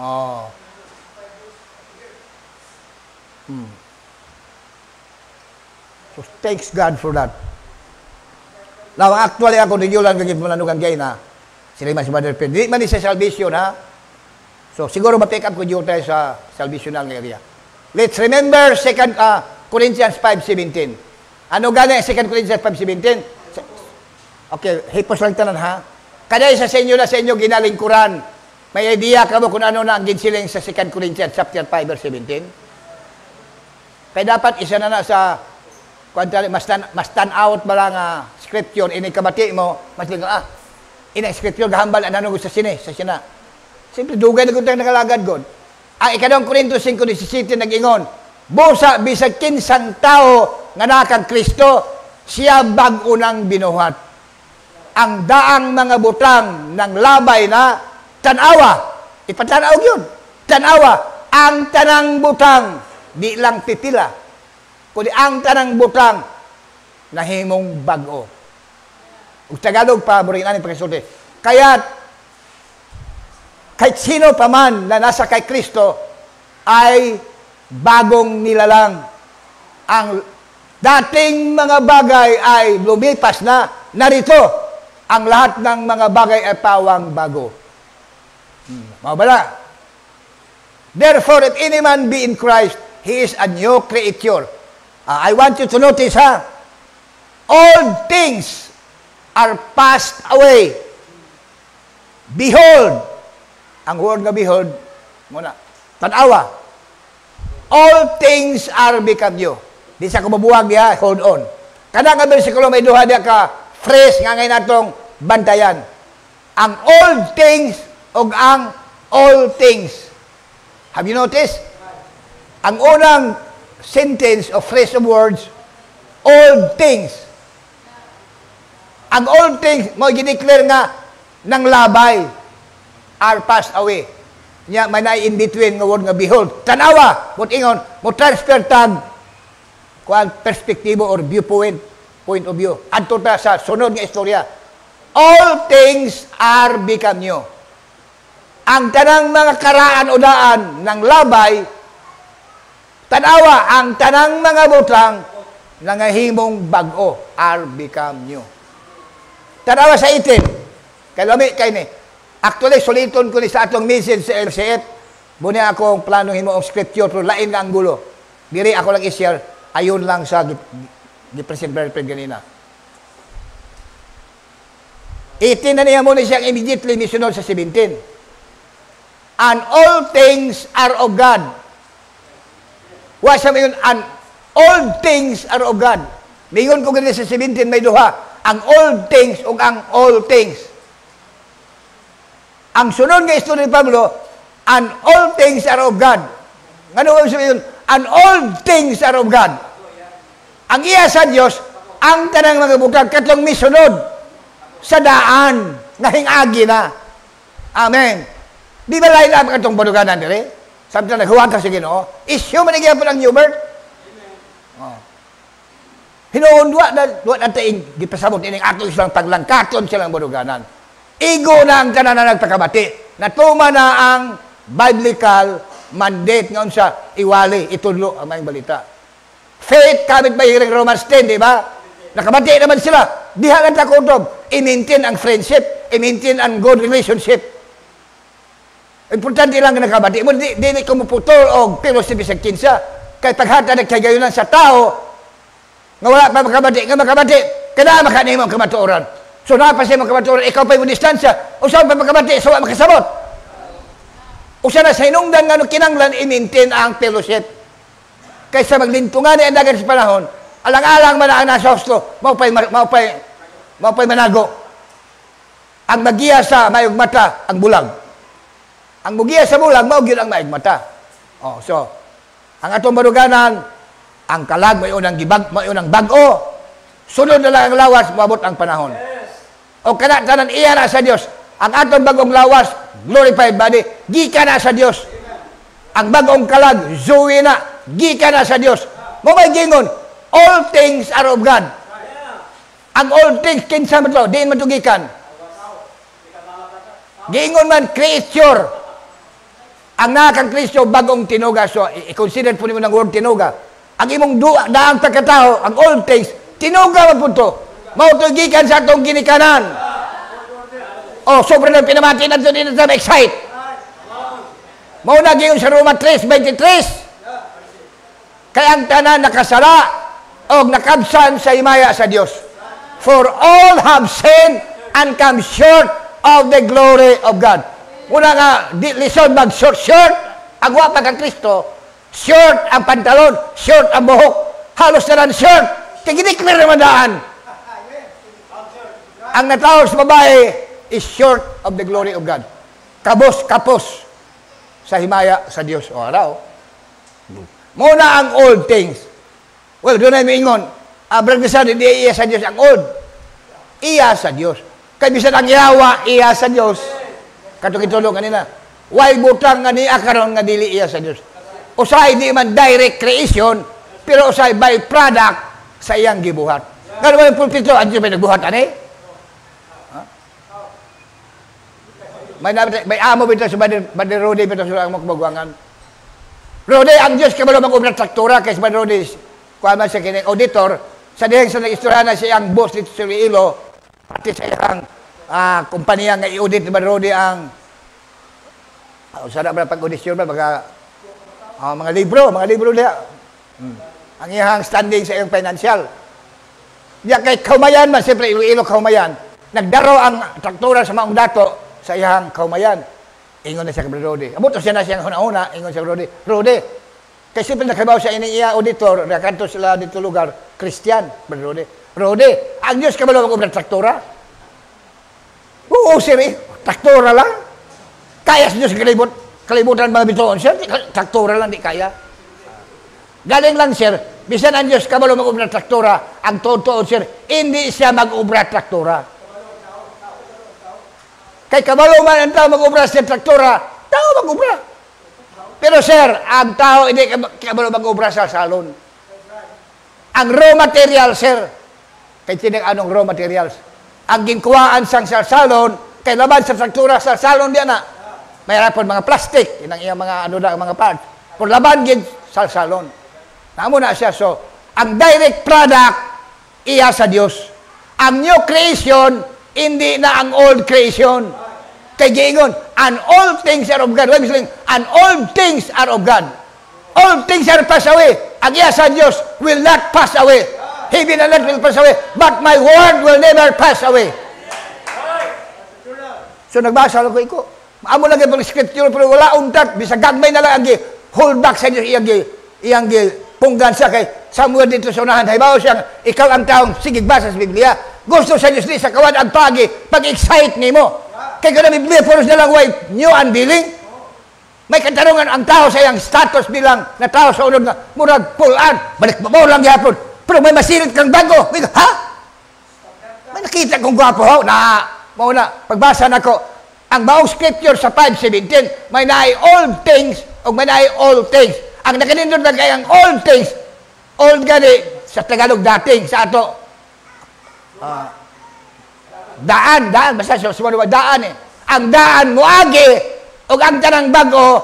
Oh. So, thanks God for that. Now, actually, ako regular kagit mo nanugang gay na sila man si Brother Pedro. Di man sa salvation, ha? So, siguro ma-pick up ko dito tayo sa salvational area. Let's remember 2 Corinthians 5:17. Ano gani 2 Corinthians 5:17? Okay, hipos lang tanan, ha? Kada isa sa inyo na sa inyo ginalingkuran. May idea ka mo kung ano na ang ginsiling sa 2 Corinthians chapter 5 verse 17? Kaya dapat isa na sa mas stand out ba lang scripture, inikabati mo, mas lang, scripture, gahambal, ano sa sine, sa sina. Siyempre, dugay na kung tayo nakalagad, God. Ang ikadawang Corinthos 5:17 nag-ingon, busa, bisag kinsang tao nga nakang Kristo, siya bag-unang binuhat. Ang daang mga butang ng labay na tanawa, ipatanaw yun, tanawa, ang tanang butang, di lang pipila, kundi ang tanang butang nahimong bag-o. Ug Tagalog pa buringan ni pagkasulti. Kaya kahit sino pa man na nasa kay Kristo ay bagong nilalang. Ang dating mga bagay ay lumipas na, narito ang lahat ng mga bagay ay pawang bago. Mabala. Therefore, if any man be in Christ, he is a new creature. I want you to notice, all things are passed away. Behold, ang word nga behold, muna, tanawa. All things are become new. Di sa kumabuwag niya, hold on. Kada nga versikulo may duha diya ka phrase nga ngayon natong bantayan. Ang old things o ang all things. Have you noticed? Ang unang sentence or phrase of words, old things. Ang old things, mo gineclare nga ng labay are passed away. Nya may na in between nga word nga behold. Tanawa, but ingon, mo transfer tag kuan perspektibo or viewpoint, point of view. Adto ta sa sunod nga istorya. All things are become new. Ang tanang mga karaan o daan ng labay, tanawa, ang tanang mga butang nangahimong bag-o are become new. Tanawa sa itin. Kay lami kay ni. Actually, suliton ko ni sa atong message sa LCF. Muna akong planong himo ang scripture pero lain nga ang gulo. Diri ako lang i-share. Ayun lang sa President Bertrand ganina. 18 na niya muna siyang immediately missional sa 17. And all things are of God. Wa sa mayon, and all things are of God. Mingon ko ganito sa 17 may duha. Ang all things ug ang all things. Ang sunod nga istorya ni Pablo, and all things are of God. Ano sabihin yun? And all things are of God. Ang iya sa Dios, ang tanang mga butang katong misunod sa daan nga hingagi na. Amen. Di ba lain ang katong baduganan dire? Samtang naghuwag ka sa Ginoo, issue man po ng new birth. Oh. Hinuundwa na taing gipasabot ining ato silang paglangkaton silang baduganan. Igo na ang tanan na nagpakabati. Natuma na ang biblical mandate nga sa iwali, itudlo ang mga balita. Faith, kamit ba yung Romans 10, di ba? Nakabati naman sila. Diha lang takutob. I-maintain ang friendship. I-maintain ang good relationship. Importante lang na nakabati. Di ko maputol o fellowship sa kinsa. Kaya paghata nagkagayunan sa tao, nga wala pa makabati, nga makabati, kada makanin mo ang kamatuoran. So na pa siya makamatuoran, ikaw pa yung distansya, o saan pa makabati, so makasabot. O siya na sa hinungdan nga kinanglan, i-maintain ang fellowship. Kaysa maglintungan ni andagan sa panahon, alang-alang man ang nasa hosto, maupay manago. Ang magiya sa mayog mata, ang bulag. Ang magiya sa bulag, maugil ang mayog mata. Oh, so, ang atong baruganan, ang kalag, may unang bago, sunod na lang ang lawas, mabot ang panahon. O kanatanan iya na sa Dios. Ang atong bagong lawas, glorified body, gika na sa Dios. Ang bagong kalag, zoe na, gika na sa Dios. Mo may gingon, all things are of God. Ang all things, kinsa man to, diin man to gikan. Gingon man, creature. Ang nakang Kristo, bagong tinuga. So, i-consider po nimo ng word tinuga. Ang imong daang pagkatao, ang all things, tinuga man po to. Mautugikan sa atong ginikanan. Oh, sobrang na pinamati na ito din sa excite. Mauna gayon sa Roma 3:23. Kaya ang tanan nakasala o nakabsan sa himaya sa Dios. For all have sinned and come short of the glory of God. Muna nga, lison mag-short, agwa pa kang Kristo, short ang pantalon, short ang buhok, halos na lang short, tigidiklir naman daan. Ang natawag sa babae is short of the glory of God. Kapos sa himaya sa Diyos. O, araw. Muna ang old things. Well, doon ay maingon. Abrang nasa, hindi iya sa Diyos ang old. Iya sa Diyos. Kaya bisan ang yawa, iya sa Diyos. Katong itulong kanina. Why butang nga niya karon nga dili iya sa Diyos. Usay di man direct creation, pero usay byproduct sa iyang gibuhat. Nga naman yung pulpito, andiyo may nagbuhat, ani? May amo bito sa Badir Rodi bito sa mga kabagwangan. Rodi, ang Diyos kabalo mag-ubra traktura kay sa Badir Rodi. Kuha man siya kining auditor, sa dihang sa nag-istorya na siya ang boss dito sa Iloilo, pati sa iyang kumpanya nga i-audit ni Badir Rodi ang sarap na pag-audisyon ba, mga libro niya. Ang iyang standing sa iyong financial. Diya kay kaumayan man, siyempre Iloilo kaumayan, nagdaro ang traktura sa maong dato, sa iyang kaumayan. Ingon na siya kay Rodi. Abuto siya na siyang una-una, ingon siya kay Rodi, kasi siyempre nakabaw sa ining iya auditor, nakanto sila dito lugar, Christian, Rodi, ang Diyos kabalo mag-ubra traktura? Oo, sir, traktura lang. Kaya sa Diyos kalibutan mga bitoon, sir, traktura lang, di kaya. Galing lang, sir, bisan ang Diyos kabalo mag-ubra traktura, ang totoo, sir, hindi siya mag-ubra traktura. Kay kabalo man ang tao mag-ubra sa traktura, tao mag-ubra. Pero sir, ang tao hindi kabalo mag-ubra sa salon. Ang raw material, sir, kay tinang anong raw materials, ang ginkuhaan sang sa salon, kay laban sa traktura sa salon diyan na, mayroon mga plastic, inang iyang mga mga parts, kung laban gin sa salon. Namo na siya, so, ang direct product, iya sa Diyos. Ang new creation, hindi na ang old creation. Kay giingon, and all things are of God. And all things are of God. All things are pass away. Ang iya sa Diyos will not pass away. Heaven and earth will pass away, but my word will never pass away. So nagbasa lang ko. Amo lang yung scripture, pero wala untat. Bisa gagmay na lang ang hold back sa Diyos iyang punggan sa kay Samuel dito sa unahan. Haybaw siyang, ikaw ang taong sigig basa sa Biblia. Gusto sa Diyos sa kawan ang pagi, pag-excite ni mo. Kaya kung Biblia, puros na lang way new unveiling. May katarungan ang tao sa iyang status bilang na tao sa unod nga, murag pulaan, balik mo lang yapon. Pero may masilit kang bago. Ha? May nakita kong gwapo ho, na, mauna, pagbasa na ko, ang baong scripture sa 5:17, may naay old things, o may naay old things. Ang nakanindot na kaya ang old things, old gani, sa Tagalog dating, sa ato, daan, basta sumunod daan eh. Ang daan mo agi, o ang tanang bago,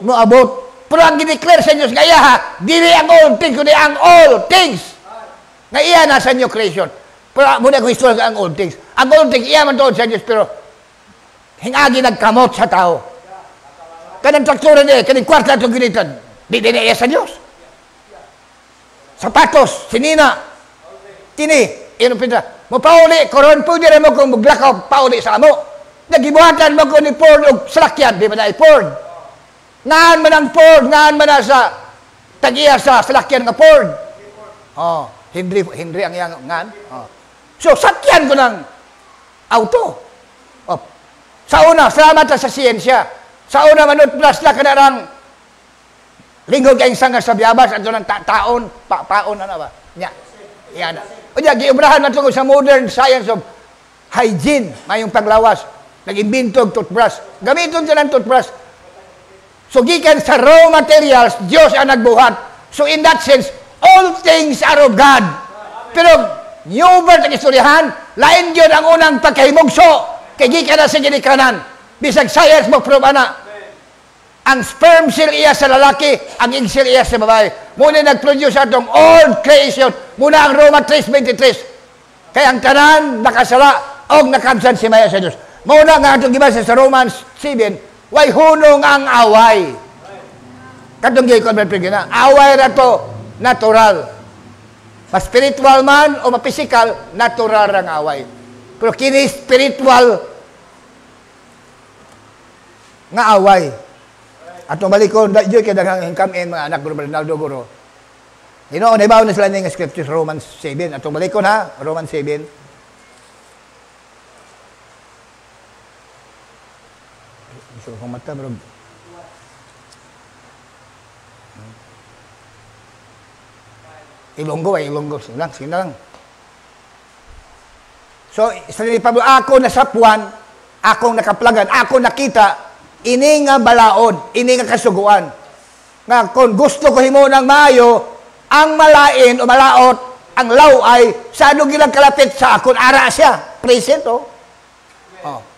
mo abot. Pero ang gineclare sa inyo, kaya ha, dili ang old things, kundi ang all things. Nga iya na sa new creation. Pero muna ko historia ang old things. Ang old things, iya man doon sa Diyos, pero hingagi nagkamot sa tao. Kanang traktura niya, kanang kwarta itong ginitan, di iya sa Diyos. Sapatos, sinina, tini, pinta. Mapauli, koron po din mo kung maglakaw, pauli sa amo. Nagibuhatan mo ko ni Ford o salakyan, di ba na Ford? Ngaan man ang Ford, ngaan man na sa tagiya sa salakyan nga Ford. Oh, Henry ang iyang ngaan. Oh. So, sakyan ko ng auto. Oh. Sa una, salamat sa siyensya. Sa una, manut plus na kanarang linggo kayong sanga sa biyabas at ng taon, paon na ba? Nya. Yan. O diya, giubrahan na ito sa modern science of hygiene, mayong paglawas. Nag-imbento ang toothbrush. Gamiton siya ng toothbrush. So, gikan sa raw materials, Diyos ang nagbuhat. So, in that sense, all things are of God. Pero, new birth ang istoryahan, lain yun ang unang pagkahimugso. Kaya gikan na sa ginikanan. Bisag science mo, prove na. Ang sperm cell iya sa lalaki, ang egg cell iya sa babae. Muna nag-produce atong all creation. Muna ang Roma 3:23. Kaya ang tanan, nakasala, o nakamsan si Maya sa Diyos. Muna nga itong gibasa sa Romans 7, way hunong ang away. Katong gikon ba na, away na to, natural. Ma-spiritual man o ma-physical, natural ang away. Pero kini spiritual nga away. At malikon, dahil kaya daghang hingkamin mga anak ko, Ronaldo Guro. Naibaw na sila ng scriptures, Romans 7. At malikon ha, Romans 7. So, kung mata, bro. Ilonggo. Sige lang. So, sa ni Pablo, ako nasapuan, akong nakaplagan, ako nakita, ini nga balaod, ini nga kasuguan. Nga, kung gusto ko himo ng maayo, ang malain o malaot, ang laway, sa ano gilang kalapit sa akon, ara siya. Present, oh.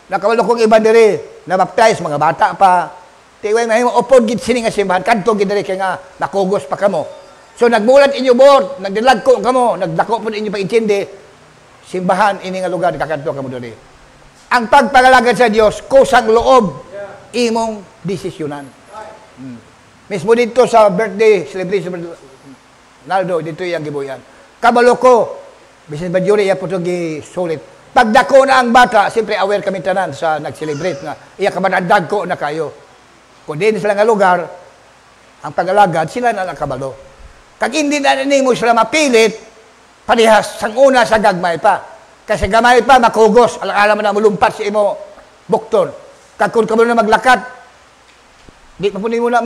Nakawalo kong iba diri, na-baptize, mga bata pa. Tiway, may upod gid sini nga simbahan, kanto gid diri kay nga nakugos pa kamo. So nagmulat inyo board, nagdilagko kamo, nagdako po inyo paintindi, simbahan ini nga lugar kakanto kamo diri. Ang pagpangalagad sa Dios kusang loob imong desisyonan. Mismo dito sa birthday celebration Naldo dito yang gibuyan. Kabalo ko, bisan ba juri ya putong sulit. Pagdako na ang bata, siyempre aware kami tanan sa nag-celebrate nga. Iya kamanandag ko na kayo. Kung din sila nga lugar, ang pag-alagad, sila na nakabalo. Kag hindi na mo sila mapilit, parehas sang una sa gagmay pa. Kasi gamay pa, makugos, alam mo na mulumpat si imo bukton. Kag kung kamo na maglakat, di pa po mo na,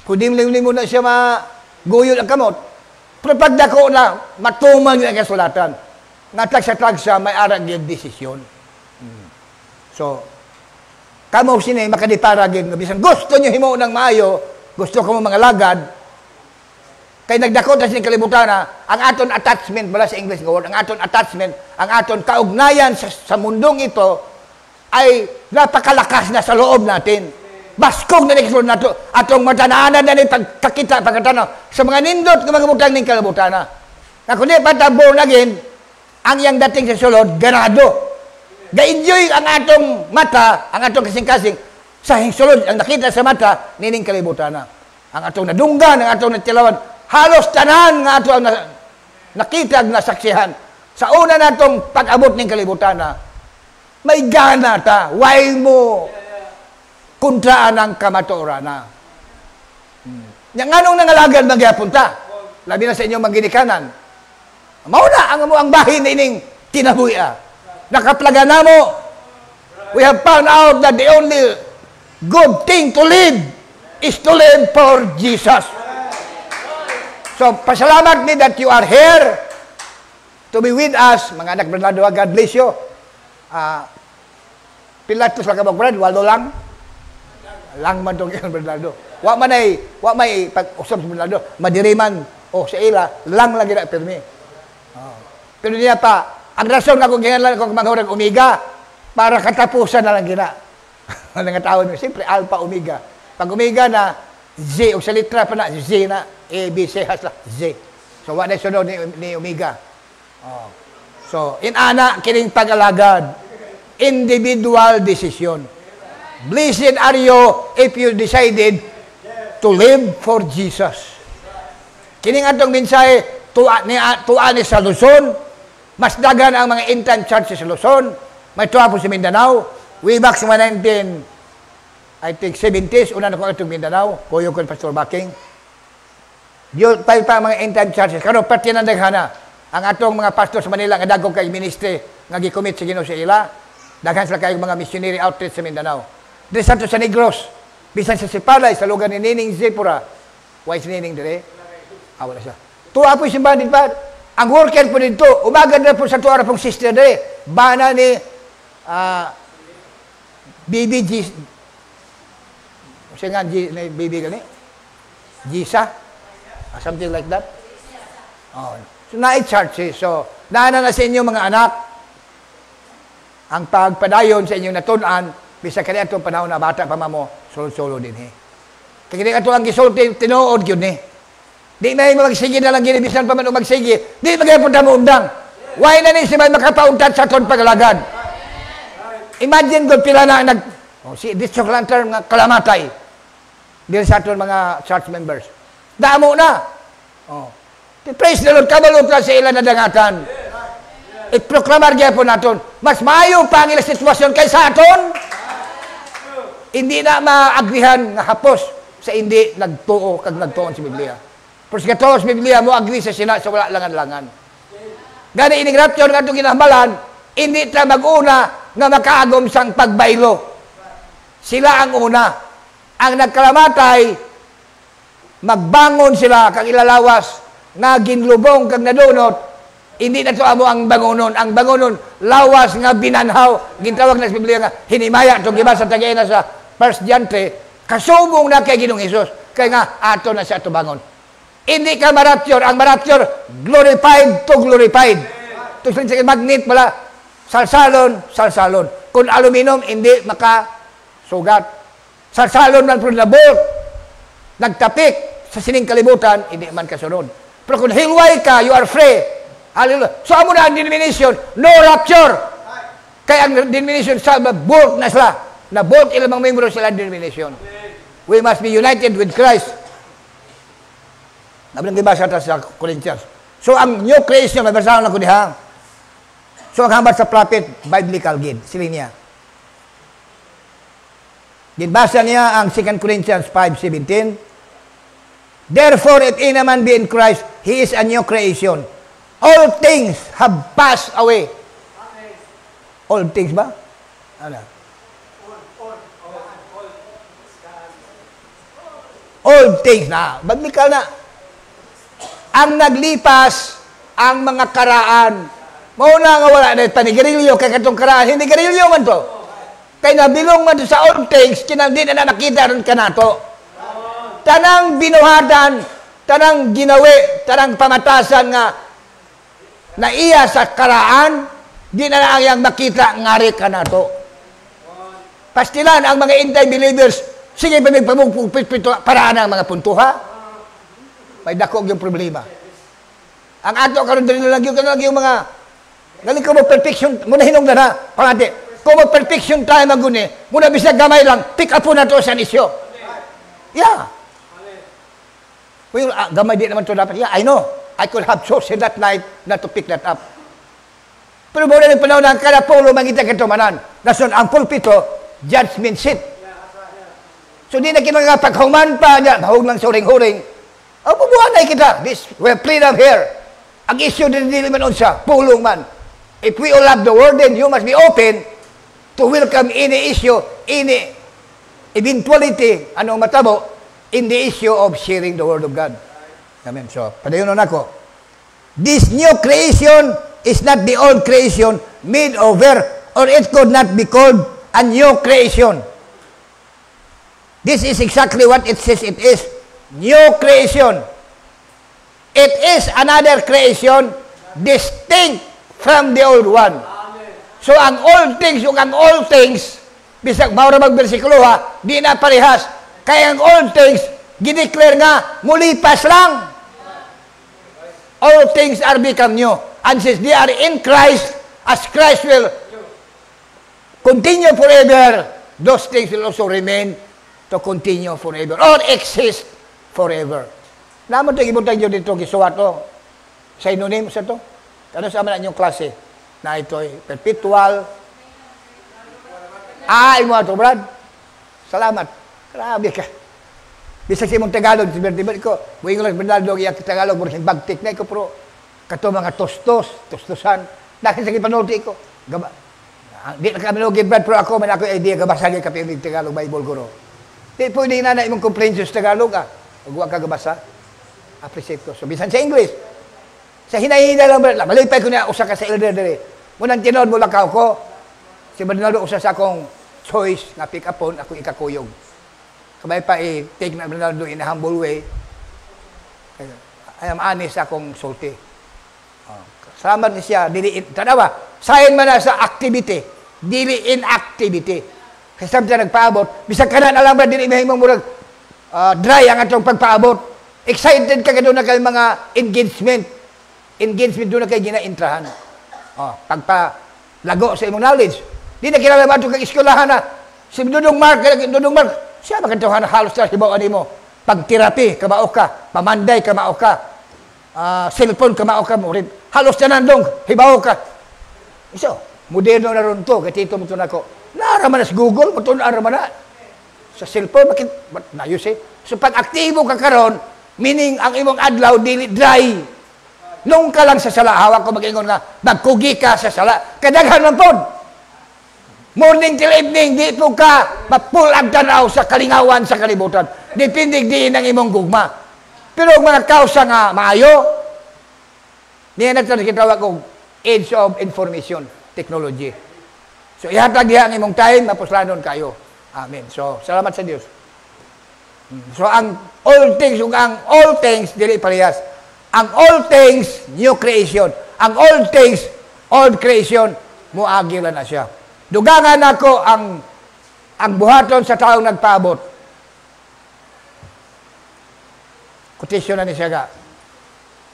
kudim mo na siya maguyod ang kamot. Pero pagdako na, matumang na kasulatan. Nga tagsa-tagsa, may arag yung desisyon. So, kamo sinay makadiparagin, bisan gusto nyo himo ng maayo, gusto ko mga lagad, kay nagdako ta sining kalibutan na, ang aton attachment, wala sa English word, ang aton attachment, ang aton kaugnayan sa mundong ito, ay napakalakas na sa loob natin. Baskog na nagsulod na ito, atong matanaanan na ni pagkakita, pagkatanaw, sa mga nindot ng mga butang ng kalibutan na. Na kundi patabor na gin, ang yang dating sa sulod, ganado. Ga-enjoy ang atong mata, ang atong kasing-kasing, sa sulod, ang nakita sa mata, nining kalibutan na. Ang atong nadunggan, ang atong natilawan, halos tanan nga atong nakita, nasaksihan. Sa una natong pag-abot ng kalibutan na, may gana ta, why mo kontraan ang kamatuoran na. Yang anong nangalagad magyapunta? Labi na sa inyong magginikanan. Mauna ang bahin na ining tinabuya. Nakaplaga na mo, We have found out that the only good thing to live is to live for Jesus. So, pasalamat me that you are here to be with us. Mga anak Bernardo, God bless you. Pilatos lang ka mag-brad, walo lang. Lang man itong iyon, Bernardo. Wa may pag-usap sa Bernardo. Madiriman o sa ila, lang lagi na pirmi. Pero niya pa, ang rason nga kung gingalan kong manghurag Omega, para katapusan na lang gina. Ang nga tawag mo, siyempre, Alpha, Omega. Pag Omega na, Z, o sa litra pa na, Z na, A, B, C, has na, Z. So, what is sunod ni Omega? So, inana, kining pag-alagad. Individual decision. Blessed are you if you decided to live for Jesus. Kining atong mensahe, tuwa ni sa Luzon, mas dagan ang mga end-time churches sa Luzon, may tuwa po sa Mindanao, way back sa 70s, una na ko itong Mindanao, kuyo ko Pastor Baking. Yun, tayo pa mga end-time churches, kano pati na daghana, ang atong mga pastor sa Manila, nga dagong kay ministry, nga gikomit sa Ginoo sa ila, daghan sila kayong mga missionary outreach sa Mindanao. Dili sa Negros, bisan sa Sipalay, sa lugar ni Nining Zipura, why si Nining dire? Wala siya. Tuwa po yung simbahan din pa, ang worker po dito, umaga na po sa tuwa pong sister dire, bana ni BBG, siya nga, BB gani? Gisa? Something like that. So, na-churches. So, naana na sa inyo mga anak, ang pagpadayon sa inyong natunan, bisa kanya itong panahon na bata pa mo, solo-solo din Kaya hindi ito ang gisulti, tinuod yun Di may magsige na lang ginibisan pa man o magsige, di magkapunta mo undang. Why na ni si may makapauntat sa itong pagalagad? Imagine kung pila na si District Lantern nga kalamatay, din sa itong mga church members. Damo na. Praise the Lord, kabalot na sa ilan na dangatan. I-proklamar niya po natin, mas maayo pa ang ilang sitwasyon kaysa aton. Hindi na maagrihan nga hapos sa hindi nagtuo kag nagtuon sa Biblia. Pero sa katuo sa Biblia mo agri sa sina sa wala langan-langan. Gani ining rapture nga itong ginahamalan, hindi ta mag-una nga makaagom sang pagbaylo. Sila ang una. Ang nagkalamatay, magbangon sila kag ilalawas nga ginlubong kag nadunot. Hindi na to amo ang bangonon. Ang bangonon, lawas nga binanhaw. Gintawag na sa Biblia nga, hinimaya. Itong gibasa tagay na sa 1 John 3, kasubong na kay Ginoong Hesus. Kaya nga, ato na siya ito bangon. Hindi ka marapture. Ang marapture, glorified to glorified. Ito sa magnet pala, salsalon. Kung aluminum, hindi makasugat. Salsalon man po nabot. Nagtapik sa sining kalibutan, hindi man kasunod. Pero kung hilway ka, you are free. Hallelujah. So, amo na ang denomination, no rapture. Kaya ang denomination, sa bulk na sila. Na bulk ilang mga membro sila denomination. We must be united with Christ. Nabilang gibasa sa Corinthians. So, ang new creation, may basahan lang ko diha. So, ang hambat sa prophet, biblical gid. Sila niya. Ginbasa niya ang 2 Corinthians 5:17. Therefore, if any man be in Christ, he is a new creation. All things have passed away. All things ba? Ano? All things na. Biblical na. Ang naglipas, ang mga karaan. Mauna nga wala na panigarilyo, kaya katong karaan, hindi garilyo man to. Kaya nabilong man to sa all things, kinandi na nakita rin ka na to. Tanang binuhatan, tanang ginawi, tanang pamatasan nga na iya sa karaan, di na lang yang makita ngari ka na to. Pastilan ang mga anti-believers, sige pa may pamugpupit paraan ang mga puntuha. May dakog yung problema. Ang ato karon dili lang yung mga galing ko mo perfection, muna hinong na pangati. Kung mo perfection tayo maguni, muna bisag gamay lang, pick up po na to sa isyo. Yeah. Well, gamay di naman to dapat. Yeah, I know. I could have chosen that night not to pick that up. Pero muna ng panahon ng kada polo mangita katumanan. Nasun ang pulpito, judgment seat. So di na kinagapaghuman pa niya, mahog lang sa huring-huring. Bubuhan na kita. This, we're freedom here. Ang issue din man unsa, pulong man. If we all have the word, then you must be open to welcome any issue, any eventuality, anong matabo, in the issue of sharing the Word of God. Amen. So, padayonon ako. This new creation is not the old creation made over, or it could not be called a new creation. This is exactly what it says it is. New creation. It is another creation distinct from the old one. So, ang old things, yung ang old things, bisag maura magbersikulo ha, di na parehas. Kaya ang old things, gideclare nga, mulipas lang. All things are become new. And since they are in Christ, as Christ will continue forever, those things will also remain to continue forever or exist forever. Naman ito, ibutang nyo dito, gisuwa to. Synonym sa to. Ano sa aman inyong klase? Na ito ay perpetual. Imo ito, Brad. Salamat. Grabe ka. Bisag si mong Tagalog, tiber-tiber ko. Buwing lang, Bernardo, iyak Tagalog, muna siyang bagtik na ko, pero kato mga tostosan. Dahil sa kipanulti ko. Gaba. Di na kami nung Brad, pero ako, man ako idea, gabasagin ka yung Tagalog Bible ko, no. Di po, hindi na imong complaints sa Tagalog, Huwag ka gabasa. Appreciate ko. So, bisan sa English. Sa hinahina lang, Brad, malipay ko niya, usa ka sa elder dere. Munang tinod mo lang ko. Si Bernardo, usa sa akong choice, nga pick upon, ako ikakuyog. Kabay pa take na Bernardo in a humble way. I am honest akong sulti. Salamat ni siya. Tanawa, sayon man na sa activity. Dili inactivity. Kasi sabi siya nagpaabot, bisag ka na alam ba, dili mahimong murag dry ang atong pagpaabot. Excited ka doon na kayo mga engagement. Engagement doon na kayo ginaintrahan. Pagpalago sa imong knowledge. Di na kilala ba ito kag iskulahan na. Si Dudong Mark, siya magkantuhan halos na hibaw mo. Pag-therapy, kamao ka. Pamanday, kamao ka. Cellphone, kamao ka mo rin. Halos na nandong, hibaw ka. So, moderno na ron to. Katito mo ito na ko. Naaraman na sa Google, naaraman na. Sa cellphone, bakit? Nayos eh. So, pag aktibo ka karon, meaning ang imong adlaw, dili dry. Nung ka lang sa sala, hawak ko mag-ingon nga, magkugi ka sa sala. Kadaghan man po. Morning till evening, di po ka mapulag tanaw sa kalingawan sa kalibutan. Depende diin ang imong gugma. Pero ang mga kausa nga maayo, niya na kitawag kong age of information technology. So, ihatag diha ang imong time, mapuslanon kayo. Amen. So, salamat sa Diyos. So, ang all things, yung ang all things, dili parehas. Ang all things, new creation. Ang all things, old creation, muagila na siya. Dugangan ako ang buhaton sa taong nagpaabot. Quotation na ni siya ka.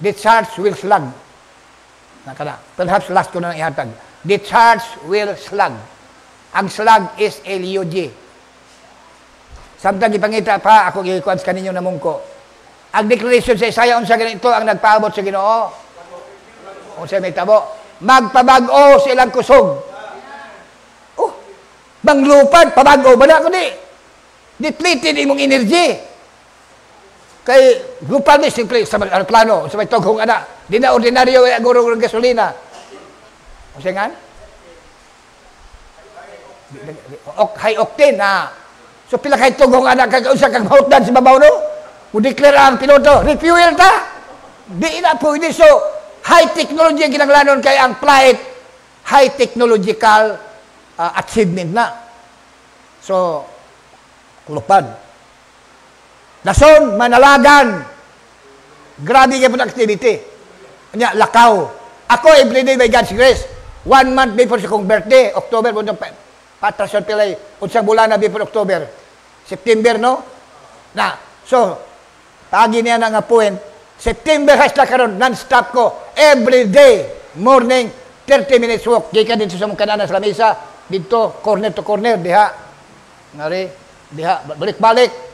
The church will slug. Perhaps last ko na ihatag. The church will slug. Ang slug is L-U-G. Samtang ipangita pa, ako gikuan sa kaninyo na mungko. Ang declaration sa Isaiah, unsa ganito ang nagpaabot sa Ginoo. Unsa may tabo. Magpabag-o sa ilang kusog. Banglupad, pabago ba na ako di? Depleted imong energy. Kay lupad ni simple sa plano, sa may tugong ana. Di na ordinaryo ay aguro ng gasolina. O siya nga? High octane na. So pila kay tugong ana kag usa kag mahutdan sa babaw no? Mo declare ang piloto, refuel ta. Di na pwede. So high technology ang ginanglanon kay ang flight, high technological achievement na. So, lupad. Lason, manalagan. Grabe kayo po activity. Kanya, lakaw. Ako, everyday by God's grace. 1 month before sa kong birthday, October, patrasyon pilay, unsang bulan na before October. September, no? Na, so, pagi niya na nga point, September has na karon non-stop ko, every day, morning, 30 minutes walk. Gika din sa mong kanana sa lamesa, dito, corner to corner, diha. Ngari, diha, balik-balik.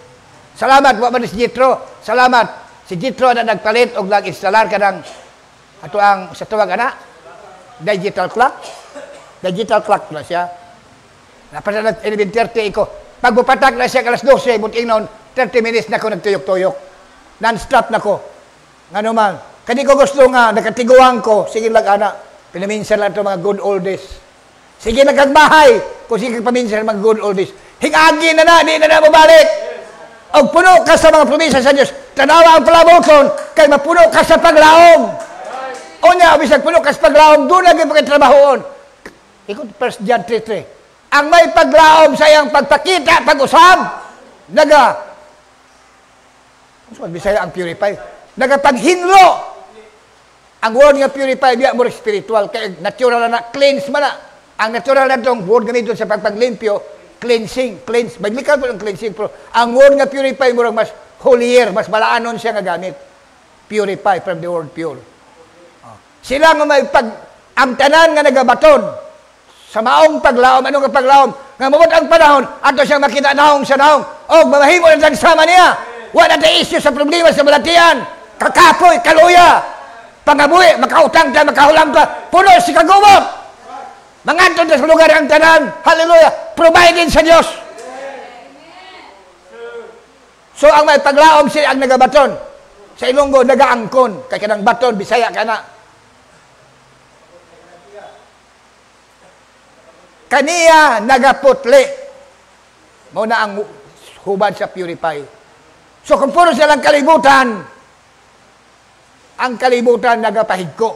Salamat, wa man si Jitro. Salamat. Si Jitro na nagpalit o nag-instalar ka ng ato ang sa tuwag ana, digital clock. Digital clock na siya. Napasalat 11:30 ko. Pag bupatak na siya alas 12, buting noon, 30 minutes na ko nagtuyok-tuyok. Non-stop na ko. Nga naman, kani ko gusto nga, nakatiguan ko, sige lang ana, pinaminsan lang ito mga good old days. Sige na kang bahay. Kung sige kang paminsan, mga good old days. Hingagi na na, di na na mabalik. O puno ka sa mga probinsya sa Diyos. Tanawa ang palaboton, kay mapuno ka sa paglaom. O niya, bisag puno ka sa paglaom, doon lagi pagkatrabahoon. Ikot 1 John 3:3. Ang may paglaom sa iyang pagpakita, pag-usab, Bisaya ang purify. Nagapaghinlo. Ang word nga purify, biya more spiritual. Kaya natural na, cleanse man na. Ang natural na itong word ganito sa pagpaglimpyo, cleansing, cleanse. Maglikan po ng cleansing. Pero ang word nga purify, murang mas holier, mas malaanon siya nga gamit. Purify from the word pure. Sila nga may ang tanan nga nagabaton sa maong paglaom, anong nga paglaom? Nga mabot ang panahon, ato siyang makita naong sa naong. O, mamahimo na sama niya. Wala na issue sa problema sa balatian. Kakapoy, kaluya. Pangabuhi, makautang ka, makahulang ka. Puno si kagumot. Mangantod sa lugar ang tanan. Hallelujah. Provided sa Diyos. So, ang may paglaom siya ang nagabaton. Sa Ilonggo, nagaangkon. Kaya kanang baton, Bisaya ka na. Kaniya nagaputli. Muna ang hubad sa purify. So kung puro silang kalibutan, ang kalibutan nagapahigko.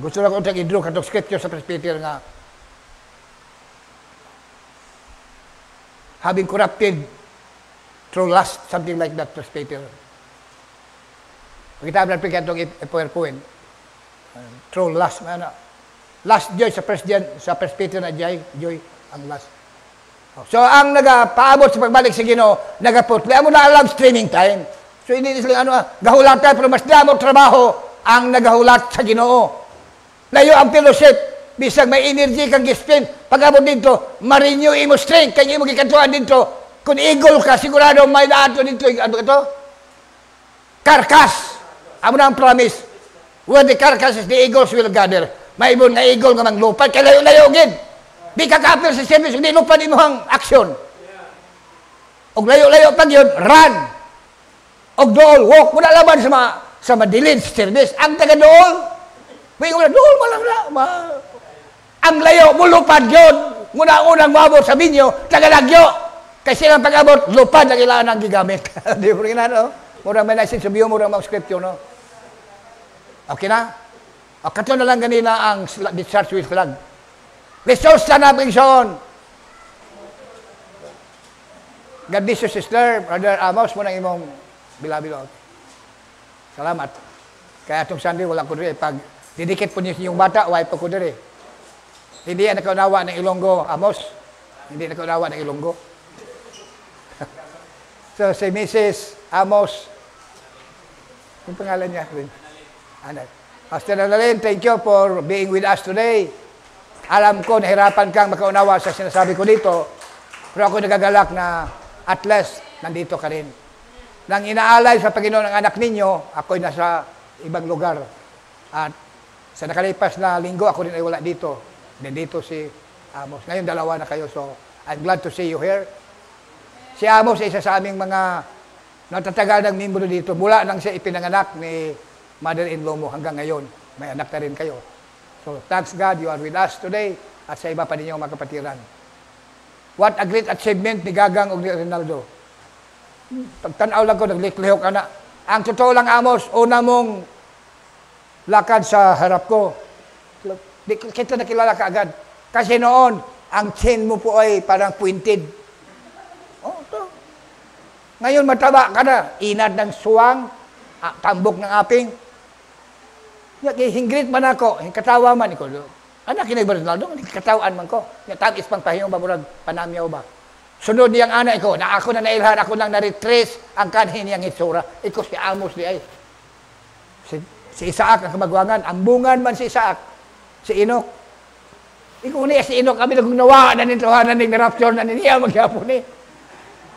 Gusto lang ko i-draw katong scripture sa Presbyter nga having corrupted through lust, something like that, Presbyter. Kita berarti katong i-powerpoint. Through lust, mana? Last joy sa Presbyter na joy ang last. So ang nagapaabot sa pagbalik sa Ginoo, nagaputli amo na alam streaming time. So hindi sila gahulat tayo pero mas damo trabaho ang nagahulat sa Ginoo. Layo ang fellowship, bisag may energy kang gispin, pag-abot dito, ma-renew imo strength kay imo gikantuan dito. Kung eagle ka, sigurado may daato dito, ano ito? Carcass. Amo na ang promise. When the carcass is the eagles will gather. May ibon nga eagle nga manglupad, kay layo-layo gid. Di ka kapil sa service, hindi lupad imo ang aksyon. Og layo-layo pag yun, run. Og dool, walk mo na laban sa madilid service. Ang taga-dool, may dool mo lang na. Ang layo mo lupad yun. Muna-unang mabot sa binyo, taga-lagyo. Kasi silang pag-abot, lupad na kailangan ang gigamit. Di ko rin no? Murang may naisin sa biyo, murang mga scripture, no? Okay na? O, kato na lang ganina ang discharge with flag. Resource na napingson. God bless you, sister. Brother Amos, mo na imong bilabilo. Salamat. Kaya itong Sunday, wala ko rin. Pag didikit po niyo yung bata, wipe po ko rin. Hindi yan nakaunawa ng Ilonggo, Amos. Hindi nakaunawa ng Ilonggo. So, si Mrs. Amos, yung pangalan niya rin. Pastor Annalyn, thank you for being with us today. Alam ko, nahirapan kang makaunawa sa sinasabi ko dito, pero ako nagagalak na at least, nandito ka rin. Nang inaalay sa Panginoon ang anak ninyo, ako'y nasa ibang lugar. At sa nakalipas na linggo, ako rin ay wala dito. Nandito si Amos. Ngayon, dalawa na kayo, so I'm glad to see you here. Si Amos ay isa sa aming mga natatagal ng membro dito. Mula nang siya ipinanganak ni mother-in-law mo hanggang ngayon. May anak na rin kayo. So, thanks God, you are with us today at sa iba pa ninyong mga kapatiran. What a great achievement ni Gagang o ni Rinaldo. Pagtanaw lang ko, nagliklihok ka na. Ang totoo lang, Amos, una mong lakad sa harap ko. Kita nakilala ka agad. Kasi noon, ang chin mo po ay parang pointed. Oh, ito. Ngayon, mataba ka na. Inad ng suwang, tambok ng aping. Hinggrit man ako, katawa man ko. Anak kinay Rinaldo, katawaan man ko. Tagis pang pahiyong ba, murag panamyaw ba. Sunod niyang anak ko, na ako na nailhan, ako nang na-retrace ang kanhin niyang itsura. Iko si Amos di ay. Si Isaac ang kamagwangan, ambungan man si Isaac. Si Enoch. Iko niya si Enoch, kami nagnawa na nito, na nag-rapture na niya, magyapon ni.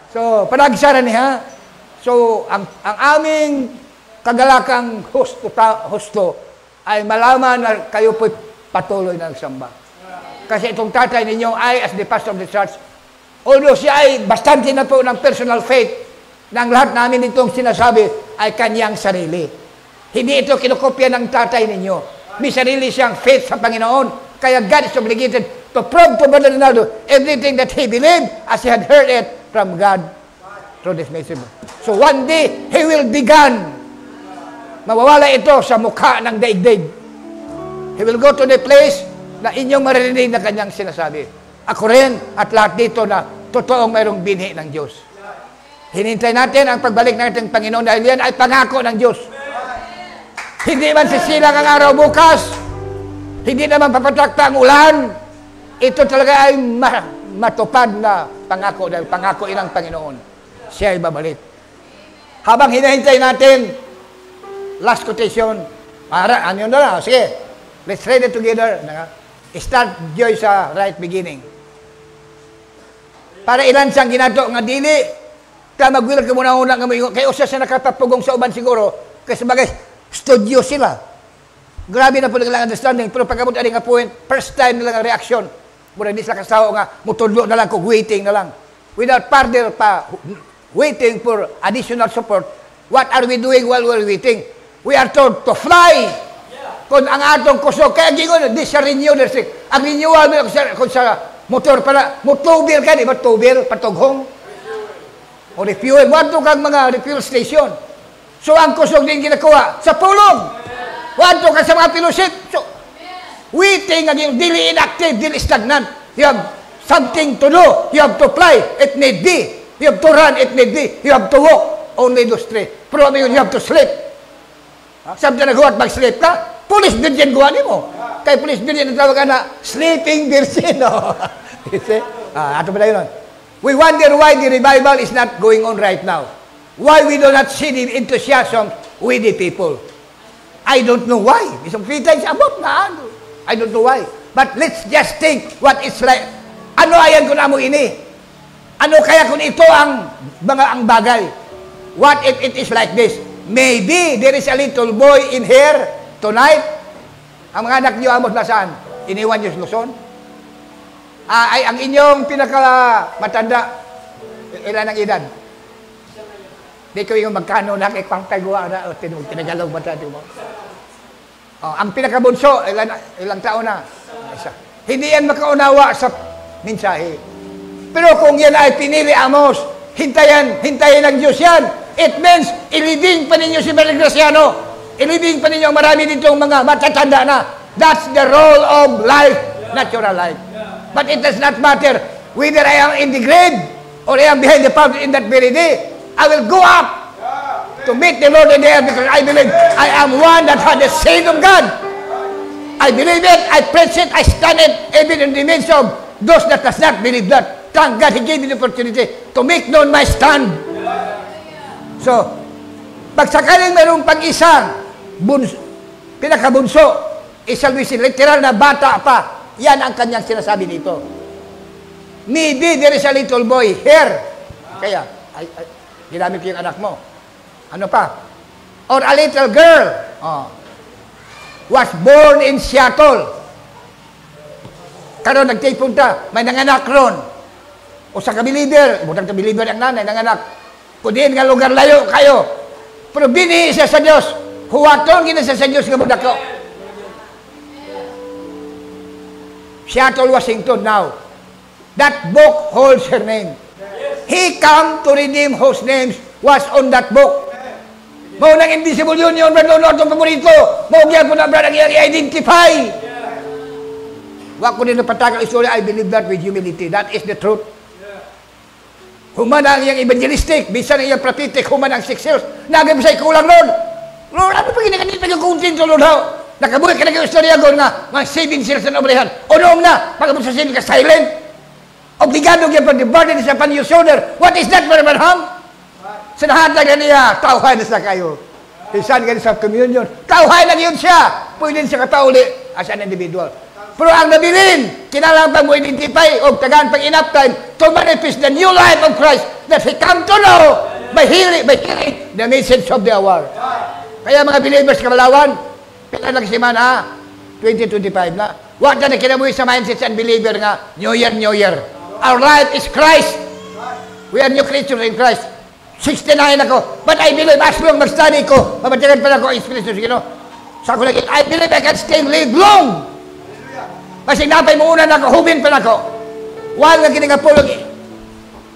So, panagisa na niya. So, ang aming kagalakang husto, ay malaman na kayo po'y patuloy na nagsamba. Kasi itong tatay ninyo ay, as the pastor of the church, although siya ay bastante na po ng personal faith, ng lahat namin itong sinasabi ay kanyang sarili. Hindi ito kinukopya ng tatay ninyo. May sarili siyang faith sa Panginoon. Kaya God is obligated to prove to Brother Ronaldo everything that he believed as he had heard it from God through this message. So one day, he will begin. Mawawala ito sa mukha ng daigdig. He will go to the place na inyong maririnig na kanyang sinasabi. Ako rin at lahat dito na totoong mayroong binhi ng Diyos. Hinintay natin ang pagbalik ng ating Panginoon dahil yan ay pangako ng Diyos. Hindi man sisilang ang araw bukas, hindi naman papatrakta ang ulan, ito talaga ay matupad na pangako dahil pangako ilang Panginoon. Siya ay babalik. Habang hinahintay natin, last quotation, ano na lang, sige, let's read it together. Start joy sa right beginning. Para ilan siyang ginato nga dili, kaya magwilag ka muna nga mo, kaya usa siya nakapapugong sa uban siguro, kasi sabagay, studio sila. Grabe na po nilang understanding, pero pagkamot nga point, first time nilang reaction, muna hindi sila kasawa nga, mutudlo na lang, kung waiting na lang. Without further pa, waiting for additional support, what are we doing while we're waiting? We are told to fly. Kung ang atong kusog, kaya gingon, di siya renew, ang renewal kung sa motor para, mutubir ka, di ba tubir, patughong? O refuel, wato kang mga refuel station. So ang kusog din ginakuha sa pulong. Wato ka sa mga piloship. So, waiting, dili inactive, dili stagnant. You have something to do. You have to fly, it need be. You have to run, it need be. You have to walk, only those three. Pero you have to sleep. Sabi na nagawa at mag-sleep ka, police virgin gawa ni mo. Kay police virgin ang tawag ka na, sleeping virgin. You see? Ato ba na yun? We wonder why the revival is not going on right now. Why we do not see the enthusiasm with the people. I don't know why. Isang free time sa abot na ano. I don't know why. But let's just think what it's like. Ano ayan kung amo ini? Ano kaya kung ito ang bagay? What if it is like this? Maybe there is a little boy in here tonight. Ang mga anak niyo amos nasaan? Iniwan niyo sa Luzon? Ay, ang inyong pinakamatanda, ilan ang edad? Di ko yung magkano na kay pangtagwa na, tinagalaw ba tayo mo? Ang pinakabunso, ilang taon na? Isa. Hindi yan makaunawa sa mensahe. Pero kung yan ay pinili amos, hintayin ng Diyos yan. It means, ilibing pa ninyo si Brother Graciano. Ilibing pa ninyo marami ditong mga matatanda na. That's the role of life, natural life. But it does not matter whether I am in the grave or I am behind the pulpit in that very day. I will go up to meet the Lord in the air because I believe I am one that had the seed of God. I believe it, I preach it, I stand it, even in the midst of those that does not believe that. Thank God He gave me the opportunity to make known my stand. So, pag sakaling mayroong pag-isang pinakabunso, isalwisin, literal na bata pa, yan ang kanyang sinasabi dito. Maybe there is a little boy here. Kaya, ginamit ko yung anak mo. Ano pa? Or a little girl was born in Seattle. Karon nagtipunta, may nanganak ron. O sa kabiliber, butang kabiliber ang nanay, nanganak. Kudiin nga lugar layo kayo. Pero binihi siya sa Diyos. Huwaton ginasa sa Diyos nga budak ko. Seattle, Washington now. That book holds her name. He come to redeem whose names was on that book. Mao nang Invisible Union, brother, no itong paborito. Mao gyud po na brother i-identify. Wa ko din napatagal istorya, I believe that with humility. That is the truth. Human ang iyang evangelistic, bisan ang iyang prophetic, human ang 6 years. Nagam sa ikulang, Lord. Lord, ano pa ginaganit pa yung kuntin to, Lord, how? Nakabuhay ka na yung istorya ko nga 7 years na obrehan. O noong na, pagkabot sa sin ka silent. Obligado kaya pag the burden is upon your shoulder. What is that, Brother Branham? Sa nahatag na niya, tauhay na sa kayo. Isan ka sa communion. Tauhay na yun siya. Pwede siya katauli as an individual. Pero ang nabilin, kinalang pag mo identify o tagaan pag enough time to manifest the new life of Christ that He come to know by hearing the message of the hour. Kaya mga believers kamalawan, pila lang si man 2025 na. Huwag na kinabuhi sa mindset sa unbeliever nga, New Year, New Year. Our life is Christ. We are new creatures in Christ. 69 ako. But I believe, as long mag-study ko, mabatigan pa lang ako ang Espiritu, Sa ako lagi, I believe I can still live long. Kasi napay mo una nakahubin pa nako. While nga kinigapulog,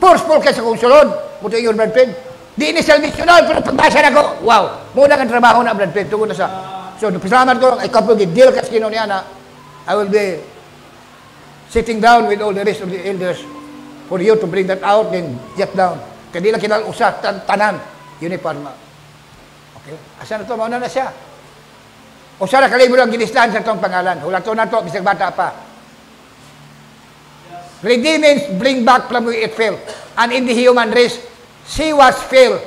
forceful ka sa kong sulod. Buto yung Brad Pitt. Di ini salvational, pero pagbasa na ko, wow, muna kang trabaho na Brad Pitt. Tungkol na sa, so, pasalamat ko, ay kapag deal ka sa Ginoo niya na, I will be sitting down with all the rest of the elders for you to bring that out, then get down. Kaya di lang kinal usap, tanan, uniform. Okay? Asa na to? Mauna na siya. O sana kalibro ang ginistaan sa itong pangalan. Hulang to na to, bisag bata pa. Redeem means bring back from where it fell. And in the human race, she was failed.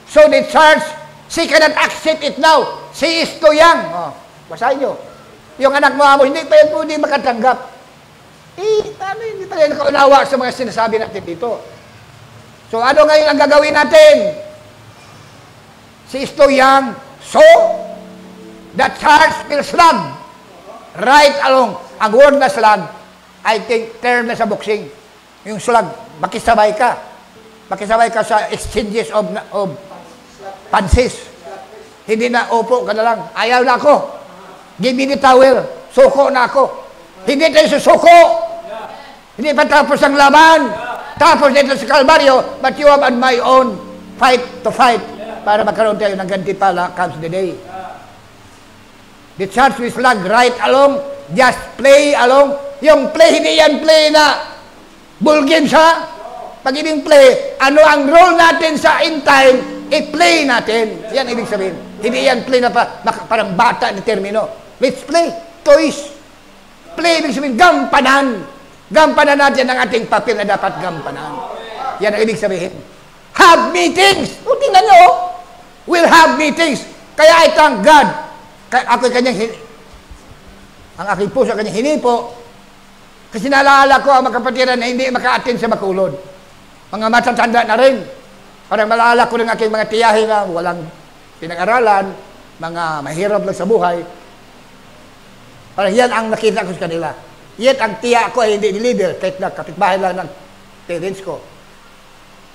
So the church, she cannot accept it now. She is too young. Oh, basahin nyo. Yung anak mo, hindi pa yan po hindi makatanggap. Hindi pa yan nakaunawa sa mga sinasabi natin dito. So ano ngayon ang gagawin natin? She is too young. So, the church will slug. Right along. Ang word na slug, I think, term na sa boxing. Yung slug, makisabay ka. Makisabay ka sa exchanges of punches. Hindi na, opo ka na lang. Ayaw na ako. Give me the towel. Suko na ako. Hindi tayo susuko. Hindi pa tapos ang laban. Tapos dito sa Kalbaryo, but you have on my own fight to fight para magkaroon tayo ng gantimpala comes the day. The church will slug right along. Just play along. Yung play, hindi yan play na bull games, ha? Pag ibig play, ano ang role natin sa end time, i-play natin. Yan ibig sabihin. Hindi yan play na parang bata na termino. Let's play. Toys. Play, ibig sabihin, gampanan. Gampanan natin ang ating papel na dapat gampanan. Yan ang ibig sabihin. Have meetings. O, tingnan nyo. We'll have meetings. Kaya I thank God. Ako kanyang, ang aking puso kanyang hinipo. Kasi naalala ko ang mga kapatiran na hindi maka-attend sa Bacolod. Mga matatanda na rin. Parang malala ko ng aking mga tiyahin na walang pinag-aralan, mga mahirap lang sa buhay. Parang yan ang nakita ko sa kanila. Yet ang tiya ko ay hindi leader, kahit na kapitbahay lang ng parents ko.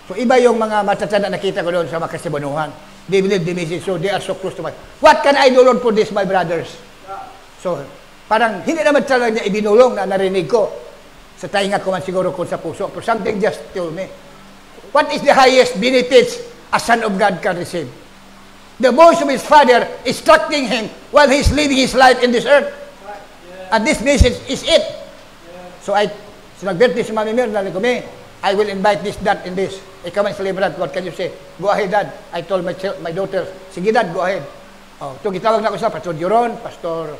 So iba yung mga matatanda nakita ko doon sa mga kasibanuhan. They believe the message, so they are so close to my... What can I do, Lord, for this, my brothers? So, parang hindi naman talaga niya ibinulong na narinig ko. Sa tainga ko man siguro kung sa puso. But something just told me. What is the highest benefits a son of God can receive? The voice of his father instructing him while he's living his life in this earth. And this message is it. So nag-birthday si Mami Mir, nalala ko, I will invite this, that, and this. Ikaw man celebrant, what can you say? Go ahead, Dad. I told my daughter, sige, Dad, go ahead. Oh, ito, gitawag na ko sa Pastor Joron, Pastor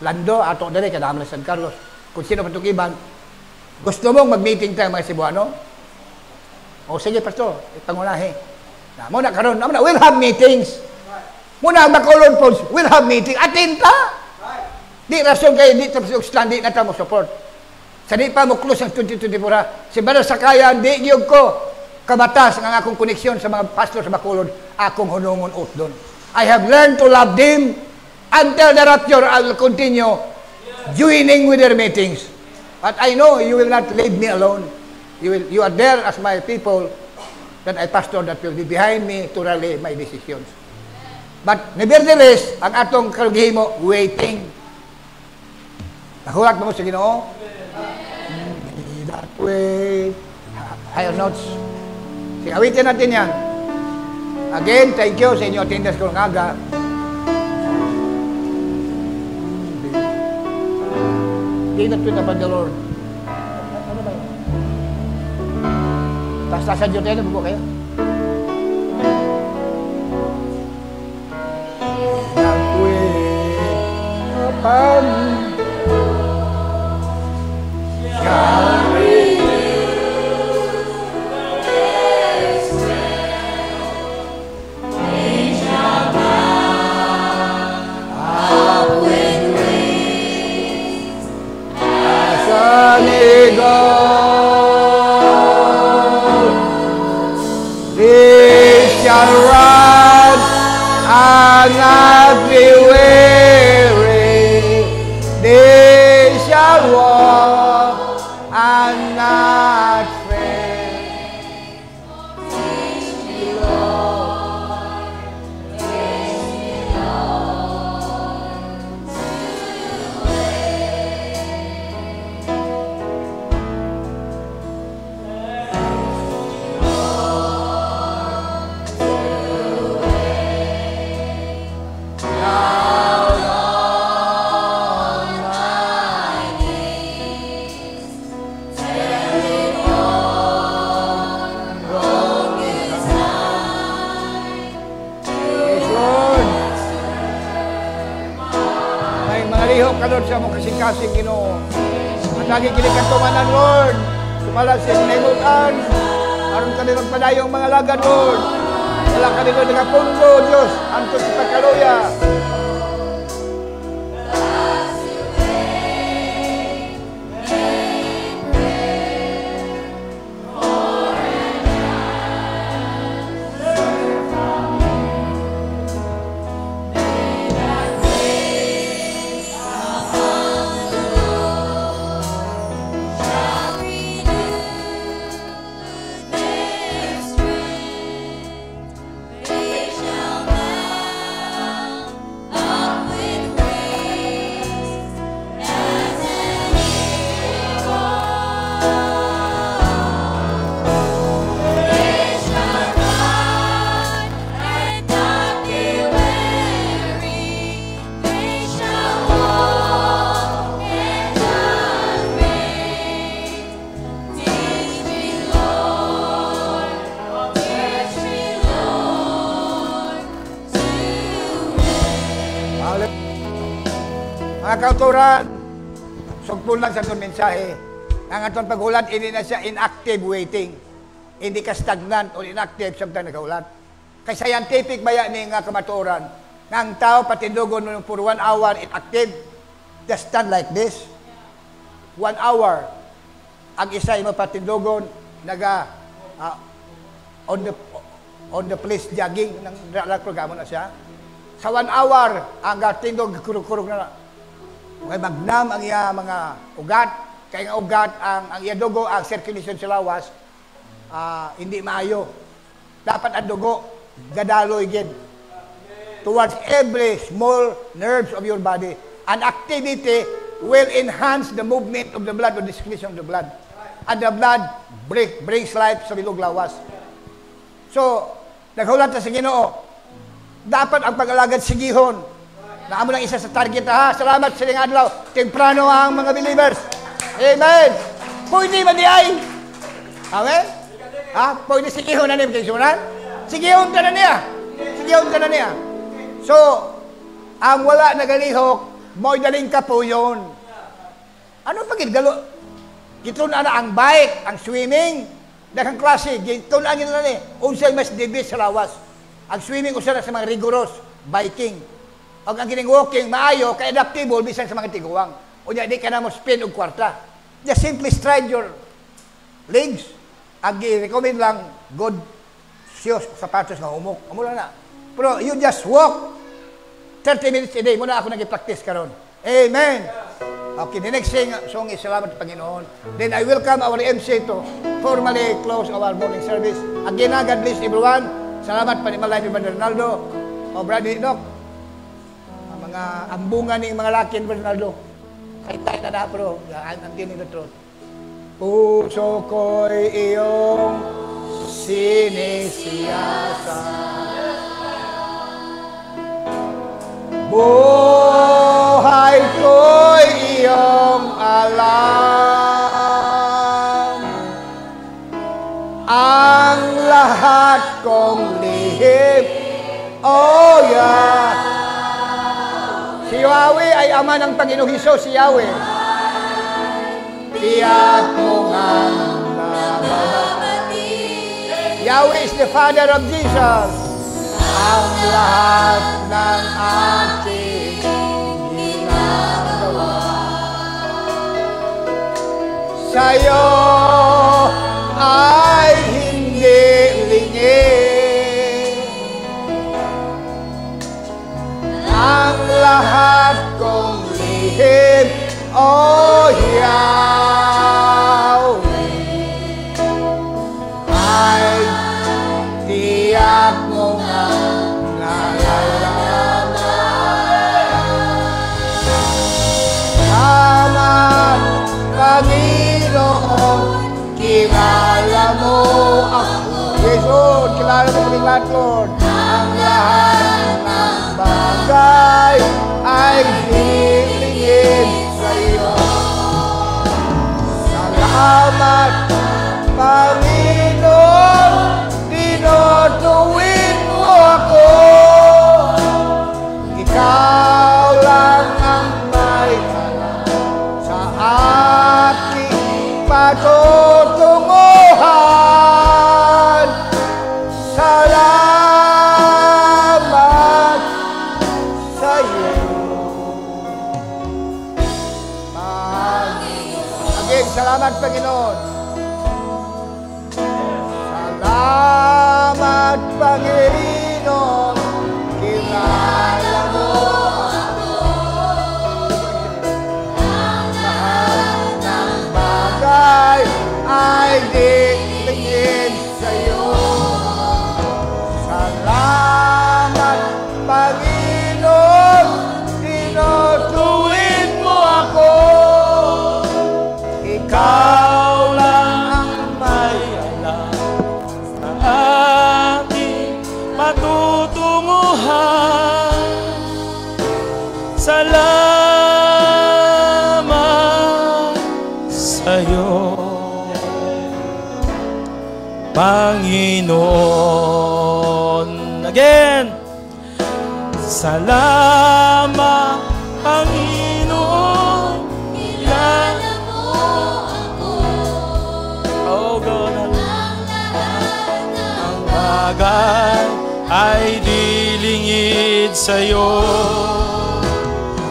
Lando, ato dali, kadama na San Carlos. Kung sino pa itong iban, gusto mong mag-meeting tayo mga Cebuano? O sige, Pastor, ipangunahin. Muna karon, we'll have meetings. Muna ang Bacolod Falls, we'll have meeting. Atinta! Di rason kayo, di tapos di na tayo support. Sa di pa mo close ang 2024, si Brother Sakayan, di giyog ko kabatas ang akong koneksyon sa mga pastor sa Bacolod, akong hunungon out doon. I have learned to love them until the rapture. I will continue joining with their meetings. But I know you will not leave me alone. You are there as my people that I pastor that will be behind me to rally my decisions. But nevertheless, ang atong kalugihimo, waiting. Nahulat mo sa Ginoo? That way. Higher notes. Sige, awitin natin yan. Again, thank you sa inyo attendance ko ng aga. Be that with the Lord. Ano ba yun? Tas-tasan nyo tayo, nabubo kayo? That way upon shall they shall run and not be weary. They shall walk and not faint. Praise the Lord. Praise the Lord. Padayo ka, Lord, sa mong kasing-kasing, Ginoo. At lagi kinikan tumanan, Lord. Sumala sa inutan. Aron kami magpadayo ang mga lagad, Lord. Wala kami, Lord, nagapundo, Diyos. Antos sa pagkaluya. Mga kauturan, sugpon lang sa itong mensahe. Ang atong paghulat, hindi na siya inactive waiting. Hindi ka stagnant o inactive samtang naghulat. Kay scientific baya ni nga kamaturan, nga ang tao patindugon nung for 1 hour inactive, just stand like this. 1 hour. Ang isa mo patindugon, on the place jogging, nang programa na siya. Sa 1 hour, ang tindog, kurug-kurug na. May magnam ang iya mga ugat. Kaya nga ugat, ang iya dugo, ang circulation sa lawas, hindi maayo. Dapat ang dugo, gadaloy again. Towards every small nerves of your body. An activity will enhance the movement of the blood or the circulation of the blood. And the blood brings life sa bilog lawas. So, naghulat na sa Ginoo, dapat ang pag-alagad sigihon. Naamo lang isa sa target, ha? Salamat sa ilang adlaw. Temprano ang mga believers. Amen. Pwede ba di ay? Amen? Ha? Pwede sigihon na niya. Sigihon ka na niya. Sigihon ka na niya. So, ang wala nagalihok, mo'y daling ka po yun. Ano pagid galo? Gitunan na ang bike, ang swimming, daghang klase. Gitunan nyo na ni. Unsay mas debis sa lawas. Ang swimming usa na sa mga rigorous, biking. O ang kining walking, maayo, ka-adaptable, bisan sa mga tiguang. O di ka na mo spin o kwarta. Just simply stride your legs. Ang i-recommend lang, good shoes, sapatos nga humok. Amo lang na. Pero you just walk 30 minutes a day. Muna ako nag-practice karon. Amen. Okay, the next song is Salamat Panginoon. Then I welcome our MC to formally close our morning service. Again, God bless everyone. Salamat pa ni Malay ni Brother Ronaldo. O Brother Enoch. Mga ambungan ng mga laki ni Bernardo. Kahit tayo na pero ang tinig na truth. Puso ko'y iyong sinisiyasa. Buhay ko'y iyong alam. Ang lahat kong lihim, oh yeah. Si Yahweh ay ama ng Panginoong Hesus, si Yahweh. Tiyak mo nga nababati. Yahweh is the Father of Jesus. Ang lahat ng ating ginagawa sa'yo ay hindi lingid. Ang lahat kong lihim, oh Yahweh, ay tiyak mo nga nalalaman. Salamat, Panginoon, kilala mo ako. Jesus, kilala mo kaming lahat, Lord. Ang lahat ng bagay ay hilingin sa iyo. Salamat, Panginoon, tinutuwid mo ako. Ikaw lang ang may Salamat, Panginoon. Salamat, Panginoon. Kilala mo ako. Ang lahat ng bagay ay dilingid sa'yo. Salamat, Panginoon. Tinutuwid mo ako. Ikaw lang ang may alam sa aking patutunguhan. Salamat sa'yo, Panginoon. Again. Salamat, Panginoon. Kilala mo ako. Oh God, ang lahat ng bagay ay dilingid sa'yo.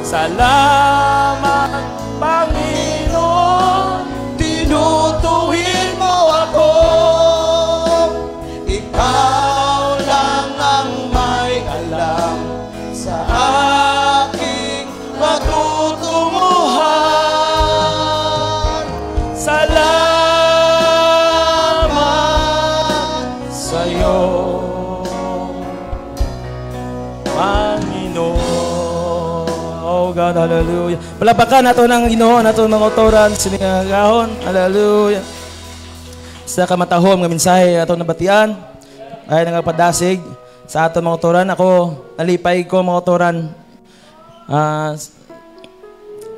Salamat, Panginoon. Tinutuwid mo ako. Ikaw lang ang may alam sa aking patutunguhan. Salamat sa'yo, Panginoon. Oh God, hallelujah. Palapakan nato ng Ginoo nato mga otoran sinigahon. Hallelujah. Sa kamatahom nga mensahe ato nabatian ay nagapadasig sa ato mga otoran. Ako nalipay ko mga otoran.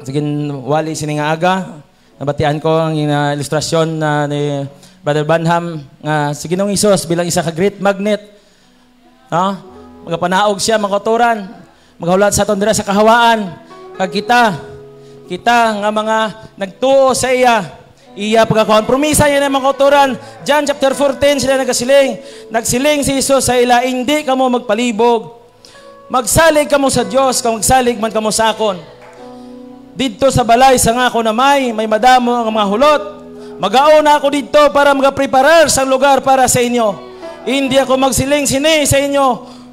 Sige, wali siningaaga. Nabatian ko ang ilustrasyon ni Brother Banham nga si Ginoong Hesus bilang isa ka great magnet. Magapanaog siya mga otoran. Maghulat sa aton dira sa kahawaan. Kag kita nga mga nagtuo sa iya pagkakuhan. Promisa niya ng mga otoran. John chapter 14 sila nagsiling si Hesus sa ila, hindi kamo magpalibog. Magsalig kamo sa Dios, kung magsalig man kamo sa akon. Dito sa balay sa nga ako na may madamo ang mga hulot. Mag-aon ako dito para magapreparar sa lugar para sa inyo. Hindi ako magsiling sini sa inyo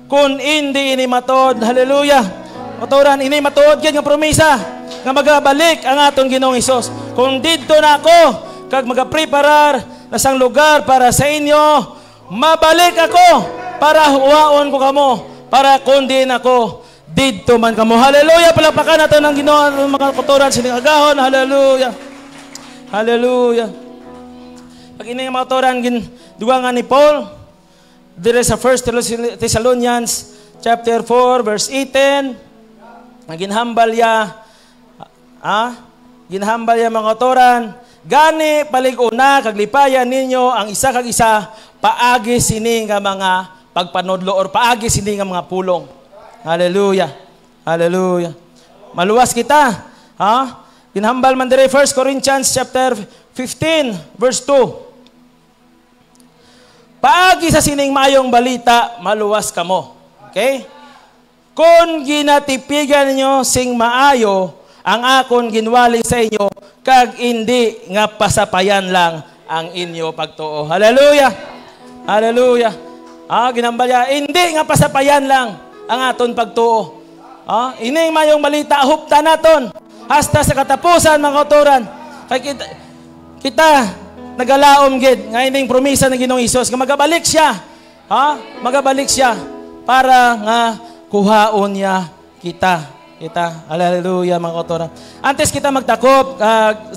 kung hindi ini matod. Hallelujah. Otoran, ini matod gyud nga promisa nga magabalik ang aton Ginoong Hesus. Kung dito na ako kag magapreparar na sang lugar para sa inyo, mabalik ako para huwaon ko kamo, para kundi ako dito man kamo. Hallelujah. Palapakan nato ng Ginoo mga otoran sinigagahon. Hallelujah. Hallelujah. Pag ini mga otoran dugangan ni Paul dire sa 1 Thessalonians chapter 4 verse 18. Ginhambal ya mga otoran, gani palig-una kaglipayan ninyo ang isa kag isa paagi sini nga mga pagpanodlo or paagi sini nga mga pulong. Hallelujah. Hallelujah. Maluwas kita. Ginhambal man dire 1 Corinthians chapter 15 verse 2. Paagi sa sining mayong balita, maluwas kamo. Okay? Kung ginatipigan ninyo sing maayo ang akon ginwali sa inyo, kag hindi nga pasapayan lang ang inyo pagtuo. Hallelujah! Hallelujah! Ginambalya, hindi nga pasapayan lang ang aton pagtuo. Ining mayong malita, hupta naton hasta sa katapusan mga otoran. Kay kita nagalaom gid nga ining promisa ng Ginoong Hesus nga magabalik siya. Magabalik siya para nga kuhaon niya kita. Hallelujah mga otoran. Antes kita magtakop,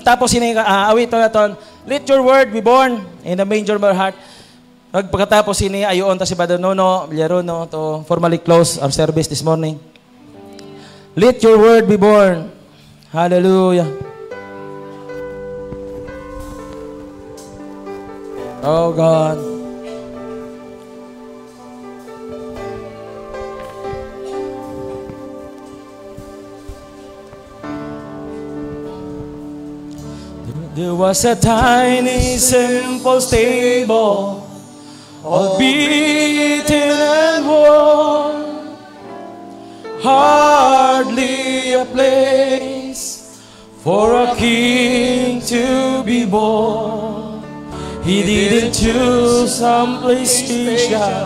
tapos sining awit naton, let your word be born in the manger of our heart. Pagkatapos sini ayon ta si Brother Nono Villarono to formally close our service this morning. Let your word be born. Hallelujah. Oh God. There was a tiny simple stable, all beaten and worn, hardly a place for a king to be born. He didn't choose some place special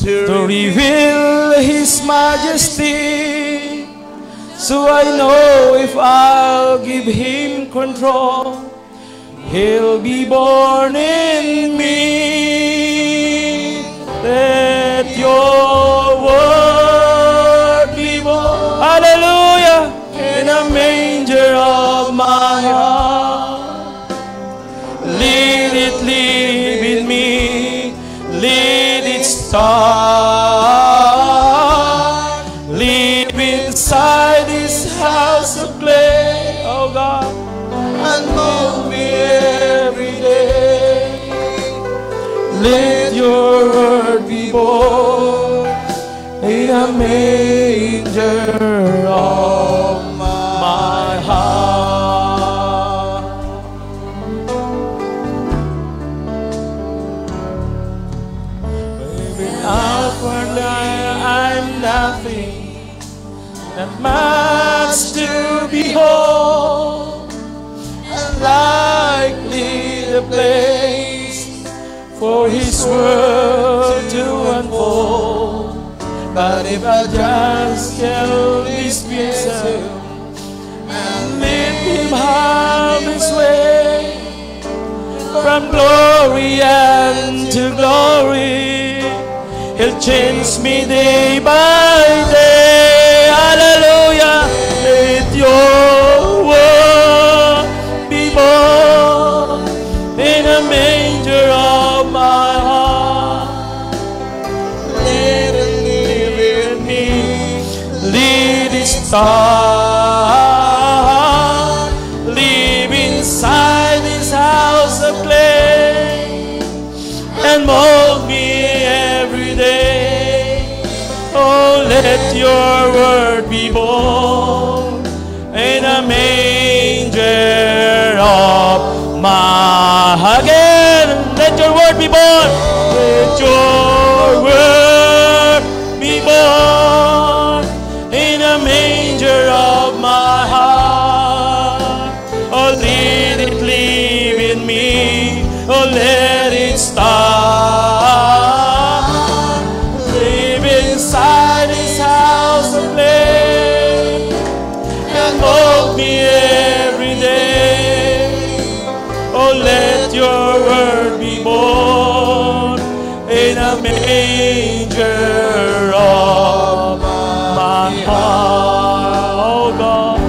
to reveal His majesty. So I know if I'll give Him control, He'll be born in me. Let your word be born, hallelujah, in a manger of my heart. Let it live in me, let it start. Live inside this house of clay, oh God, and move me every day. Let your word be born in a manger of my heart. Baby, outwardly I'm nothing, not much to behold, unlikely the place for His word to unfold. But if I just kill this vessel and let Him have His way, from glory and to glory, He'll change me day by day. Hallelujah. Let your word be born in a manger of my heart. Let it live in me, let it start. Live inside this house of clay and mold me every day. Oh, let your word be born in a manger of my heart. Again, let your word be born. Let your word be born in a manger of my heart. Oh, let it live in me. Oh, let it start. Live inside this house of clay and mold me every day. Oh, let your word be born in a manger of my heart. Oh God,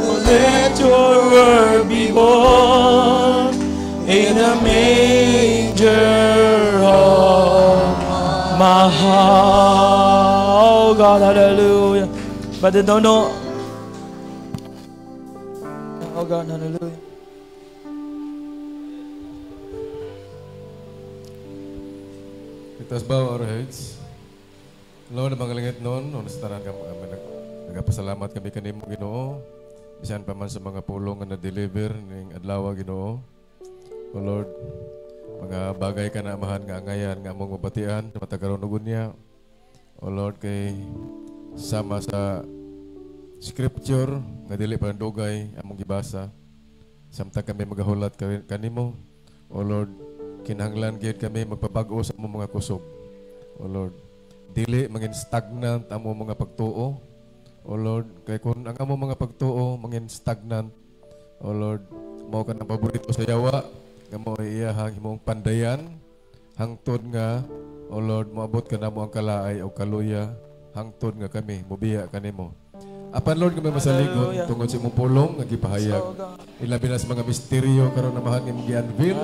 oh, let your word be born in a manger of my heart. Oh God, hallelujah. But they don't know. Oh God, hallelujah. Let us bow our heads. Lord, nabangalingit noon, sa tanan kami nagapasalamat kami kanimo, Ginoo. Bisan pa man sa mga pulong nga na-deliver ning adlaw, Ginoo. O Lord, mga bagay ka na amahan nga angayan nga among mabatian sa matagaron ug unya. O Lord, kay sama sa scripture nga dili pa dugay among gibasa. Samtang kami magahulat kanimo, O Lord, kinahanglan gyud kami magpabag-o sa among mga kusog. O Lord, dili mangin stagnant ang among mga pagtuo. O Lord, kay kung ang among mga pagtuo mangin stagnant, O Lord, mao ka ng paborito sa yawa, nga mo iyahang imong pandayan hangtod nga, O Lord, moabot ka namo ang kalaay o kaluya hangtod nga kami mobiya kanimo. Apan Lord, kami masaligon tungod sa imong pulong nga gipahayag. Ilabi na sa mga misteryo karon na mahal imong gi-unveil,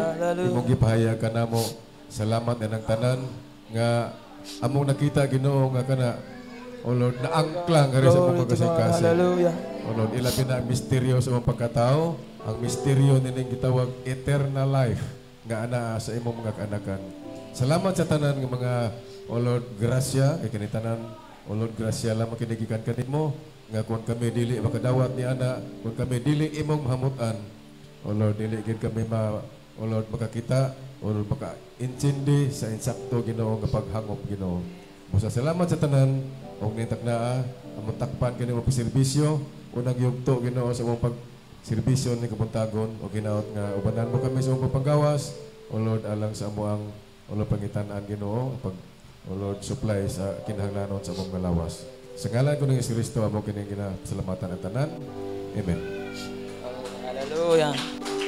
imong gipahayag kanamo. Salamat na ng tanan nga among nakita, Ginoo, nga kana, O Lord, naangklang nga rin sa mong pagkasangkasi. O Lord, ilabi na ang misteryo sa mong pagkatao, ang misteryo nining gitawag eternal life nga ana sa imong mga kaanakan. Salamat sa tanan nga mga, O Lord, grasya kay kanitanan. O Lord, grasya lang makinigikan kanimo nga kung kami dili makadawat ni ana, kung kami dili imong mahamutan, O Lord, dili gid kami O Lord, makakita, O Lord, maka-intindi sa insakto, Ginoo, nga paghangop, Ginoo. Busa salamat sa tanan, o nitak na, among takpan kini mo pagserbisyo, unang yugto Ginoo sa mong pagserbisyo ni kabuntagon, o ginaot nga ubanan mo kami sa mong pagpanggawas, o Lord, alang sa amuang ulo pangitan-an Ginoo, o Lord, supply sa kinahanglanon sa mong ngalawas. Sa ngalan ko ng Yesu Kristo, amo kini ginapasalamatan ang tanan. Amen. Hallelujah.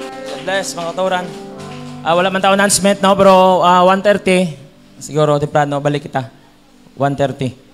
God bless mga kauturan. Wala man tayo announcement, no? Pero 1:30, siguro, temprano, balik kita. 1:30.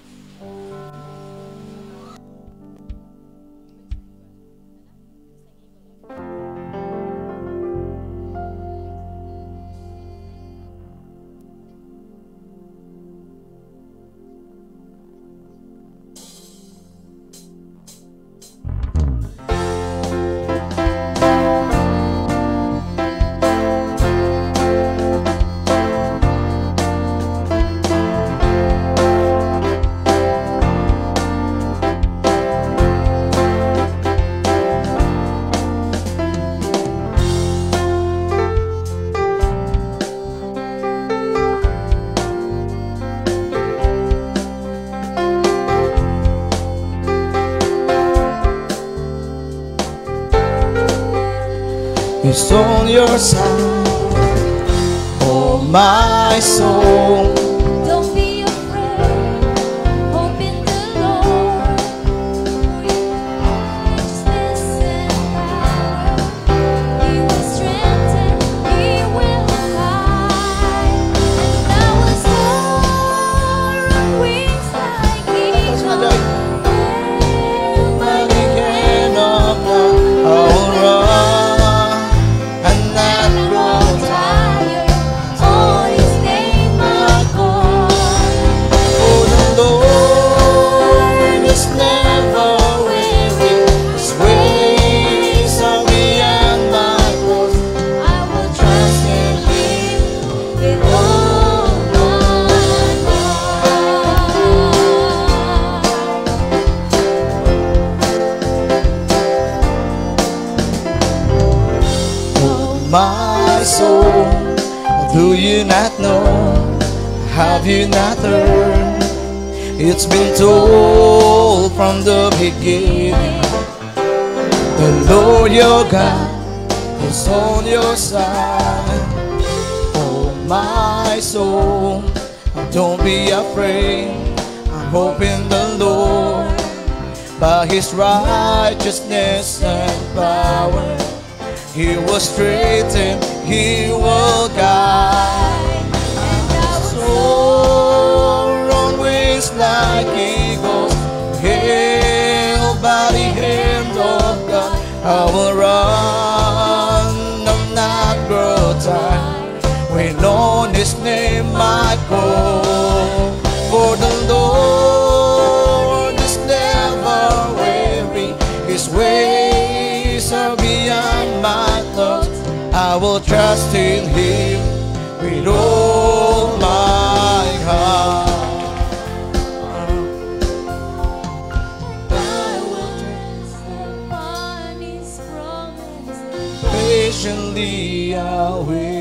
Is on your side, oh my soul. Don't be afraid, hope in the Lord. For your righteousness and power, He will strengthen, He will guide. And I will soar on wings like eagles. By the hand of God, I will run. My soul, do you not know? Have you not heard? It's been told from the beginning. The Lord your God is on your side. Oh my soul, don't be afraid. I hope in the Lord. By His righteousness and power, He will straighten, He will guide. And I soar on wings like eagles, held by the hand of God. I will run, I'll not grow tired, when on His name I call. For the Lord is never weary, His ways are beyond my thoughts. I will trust in Him with all my heart. I will trust upon His promise. Patiently I will